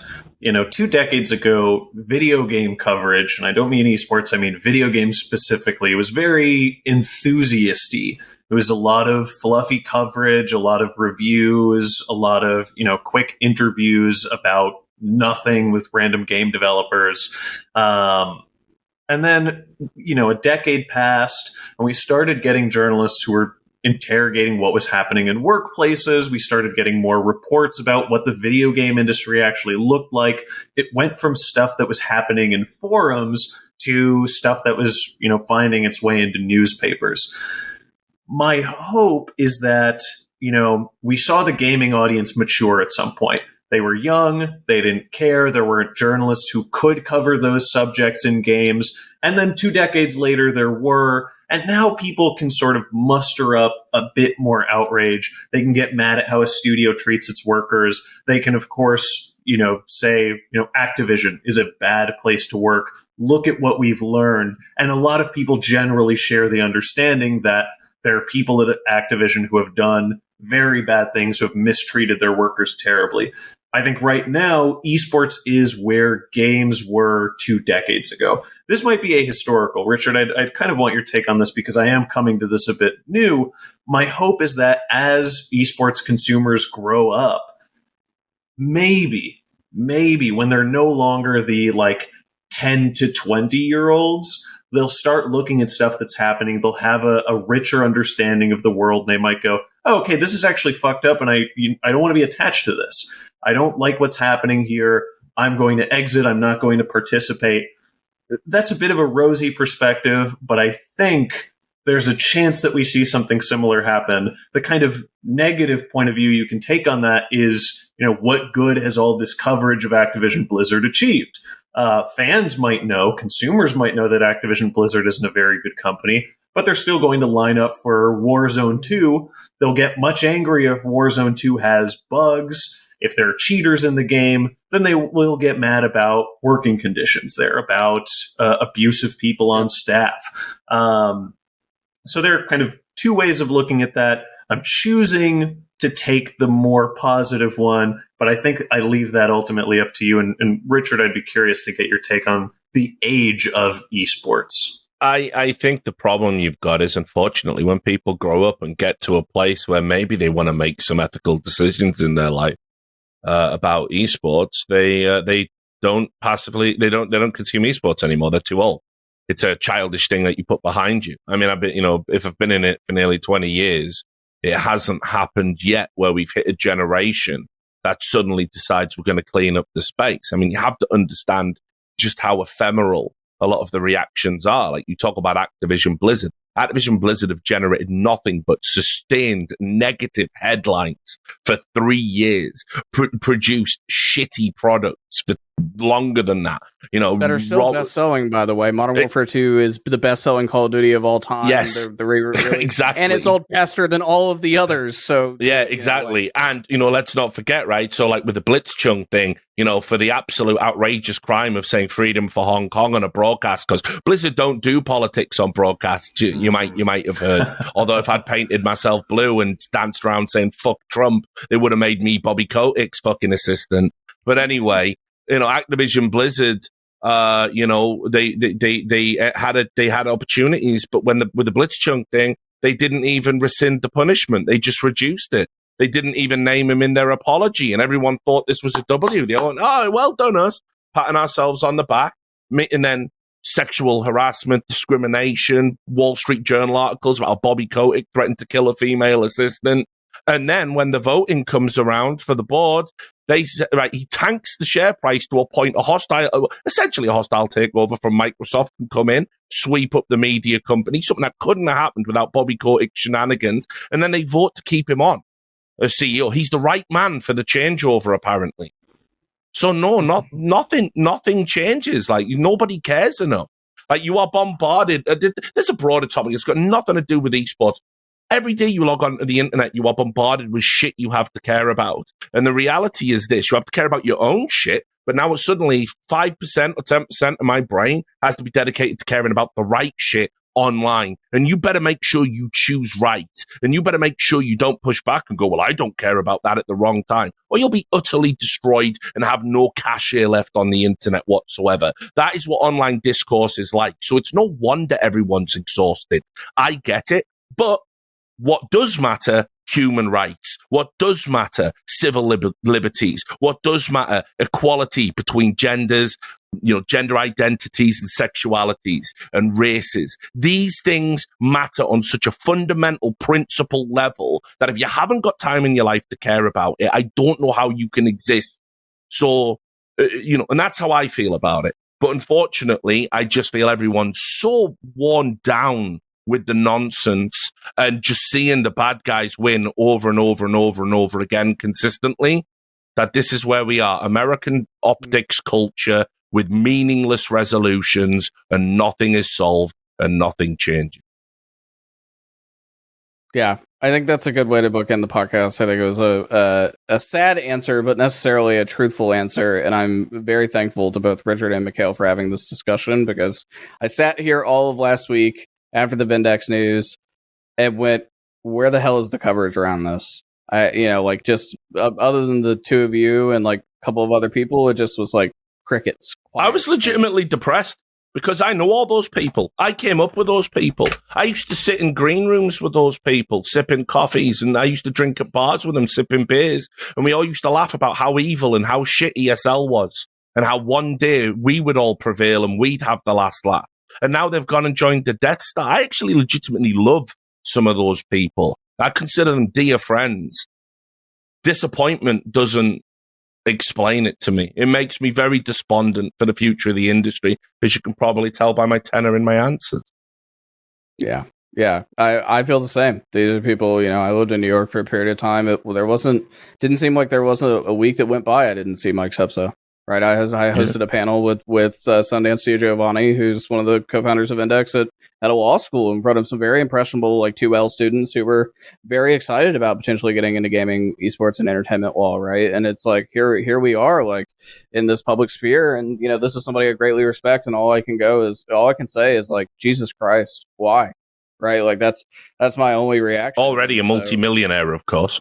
2 decades ago, video game coverage, and I don't mean esports, I mean video games specifically, was very enthusiasty. It was a lot of fluffy coverage, a lot of reviews, a lot of, quick interviews about nothing with random game developers. And then, a decade passed, and we started getting journalists who were interrogating what was happening in workplaces. We started getting more reports about what the video game industry actually looked like. It went from stuff that was happening in forums to stuff that was, finding its way into newspapers. My hope is that, we saw the gaming audience mature at some point. They were young, they didn't care, there weren't journalists who could cover those subjects in games, and then 2 decades later there were, and now people can sort of muster up a bit more outrage. They can get mad at how a studio treats its workers. They can, of course, say, Activision is a bad place to work. Look at what we've learned. And a lot of people generally share the understanding that there are people at Activision who have done very bad things, who have mistreated their workers terribly. I think right now, esports is where games were 2 decades ago. This might be ahistorical. Richard, I'd kind of want your take on this because I am coming to this a bit new. My hope is that as esports consumers grow up, maybe when they're no longer the 10 to 20-year-olds, they'll start looking at stuff that's happening. They'll have a richer understanding of the world, and they might go, oh, okay, this is actually fucked up, and I don't want to be attached to this. I don't like what's happening here. I'm going to exit. I'm not going to participate. That's a bit of a rosy perspective, but I think there's a chance that we see something similar happen. The kind of negative point of view you can take on that is, what good has all this coverage of Activision Blizzard achieved? Fans might know, consumers might know that Activision Blizzard isn't a very good company, but they're still going to line up for Warzone 2. They'll get much angrier if Warzone 2 has bugs. If there are cheaters in the game, then they will get mad about working conditions there, about abusive people on staff. So there are kind of 2 ways of looking at that. I'm choosing to take the more positive one, but I think I leave that ultimately up to you. And Richard, I'd be curious to get your take on the age of esports. I think the problem you've got is, unfortunately, when people grow up and get to a place where maybe they want to make some ethical decisions in their life about esports, they don't consume esports anymore. They're too old. It's a childish thing that you put behind you. I mean, if I've been in it for nearly 20 years, it hasn't happened yet where we've hit a generation that suddenly decides we're going to clean up the space. I mean, you have to understand just how ephemeral a lot of the reactions are. Like, you talk about Activision Blizzard. Activision Blizzard have generated nothing but sustained negative headlines for 3 years, produced shitty products for longer than that. That are still best-selling, by the way. Modern Warfare 2 is the best-selling Call of Duty of all time. Yes. The re-release. Exactly. And it's sold faster than all of the others. So yeah, exactly. And, let's not forget, right? So, with the Blitzchung thing, for the absolute outrageous crime of saying freedom for Hong Kong on a broadcast, because Blizzard don't do politics on broadcasts, you might have heard. Although if I'd painted myself blue and danced around saying fuck Trump, they would have made me Bobby Kotick's fucking assistant. But anyway, Activision Blizzard, they had opportunities, but with the Blitzchung thing, they didn't even rescind the punishment. They just reduced it. They didn't even name him in their apology, and everyone thought this was a W. They went, oh, well done us, patting ourselves on the back. And then sexual harassment, discrimination, Wall Street Journal articles about Bobby Kotick threatened to kill a female assistant. And then when the voting comes around for the board, he tanks the share price to a point essentially a hostile takeover from Microsoft can come in, sweep up the media company, something that couldn't have happened without Bobby Kotick's shenanigans. And then they vote to keep him on as CEO. He's the right man for the changeover, apparently. So no, nothing changes. Nobody cares enough. You are bombarded. There's a broader topic. It's got nothing to do with esports. Every day you log on to the internet, you are bombarded with shit you have to care about. And the reality is this: you have to care about your own shit, but now suddenly 5% or 10% of my brain has to be dedicated to caring about the right shit online. And you better make sure you choose right. And you better make sure you don't push back and go, well, I don't care about that at the wrong time. Or you'll be utterly destroyed and have no cachet left on the internet whatsoever. That is what online discourse is like. So it's no wonder everyone's exhausted. I get it. But what does matter? Human rights. What does matter? Civil liberties. What does matter? Equality between genders, gender identities and sexualities and races. These things matter on such a fundamental principle level that if you haven't got time in your life to care about it, I don't know how you can exist. So, and that's how I feel about it. But unfortunately, I just feel everyone's so worn down with the nonsense and just seeing the bad guys win over and over and over and over again consistently, that this is where we are. American optics culture with meaningless resolutions, and nothing is solved and nothing changes. Yeah, I think that's a good way to bookend the podcast. I think it was a sad answer, but necessarily a truthful answer. And I'm very thankful to both Richard and Mikhail for having this discussion, because I sat here all of last week after the Vindex news and went, where the hell is the coverage around this? Like just other than the two of you and like a couple of other people, it just was like crickets. I was legitimately depressed because I know all those people. I came up with those people. I used to sit in green rooms with those people, sipping coffees, and I used to drink at bars with them, sipping beers. And we all used to laugh about how evil and how shit ESL was, and how one day we would all prevail and we'd have the last laugh. And now they've gone and joined the Death Star. I actually legitimately love some of those people. I consider them dear friends. Disappointment doesn't explain it to me. It makes me very despondent for the future of the industry, as you can probably tell by my tenor in my answers. Yeah. I feel the same. These are people, I lived in New York for a period of time. Didn't seem like there wasn't a week that went by I didn't see Mike Sepso. Right, I hosted a panel with Sundance Giovanni, who's one of the co-founders of Vindex at a law school, and brought him some very impressionable 2L students who were very excited about potentially getting into gaming, esports, and entertainment law. Right, and it's like here we are in this public sphere, and this is somebody I greatly respect, and all I can say is Jesus Christ, why? Right, that's my only reaction. Already a multimillionaire, of course.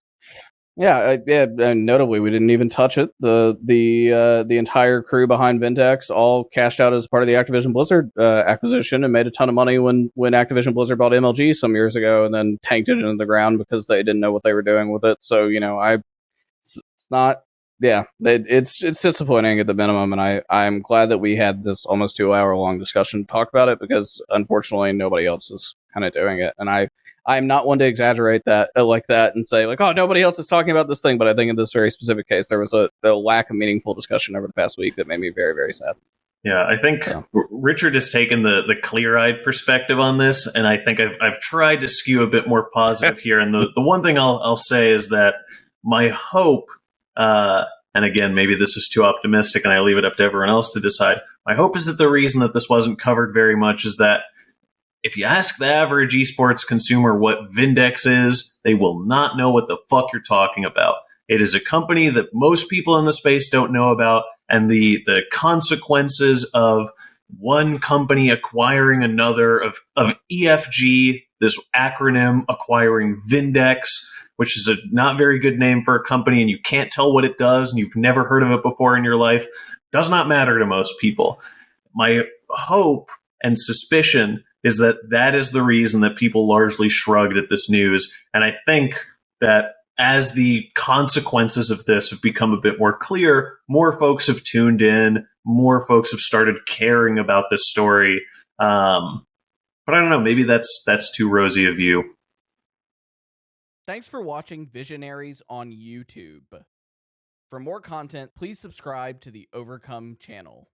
Yeah, and notably, we didn't even touch it. The entire crew behind Vindex all cashed out as part of the Activision Blizzard acquisition and made a ton of money when Activision Blizzard bought MLG some years ago, and then tanked it into the ground because they didn't know what they were doing with it. So it's disappointing at the minimum, and I'm glad that we had this almost 2-hour long discussion to talk about it, because unfortunately nobody else is kind of doing it, and I'm not one to exaggerate that like that and say oh, nobody else is talking about this thing, but I think in this very specific case there was a lack of meaningful discussion over the past week that made me very, very sad. Yeah, I think Richard has taken the clear-eyed perspective on this, and I think I've tried to skew a bit more positive here. And the one thing I'll say is that my hope, and again, maybe this is too optimistic and I leave it up to everyone else to decide, my hope is that the reason that this wasn't covered very much is that if you ask the average esports consumer what Vindex is, they will not know what the fuck you're talking about. It is a company that most people in the space don't know about, and the consequences of one company acquiring another, of EFG, this acronym, acquiring Vindex, which is a not very good name for a company, and you can't tell what it does, and you've never heard of it before in your life, does not matter to most people. My hope and suspicion is that is the reason that people largely shrugged at this news. And I think that as the consequences of this have become a bit more clear, more folks have tuned in, more folks have started caring about this story. But I don't know, maybe that's too rosy a view. Thanks for watching Visionaries on YouTube. For more content, please subscribe to the Overcome channel.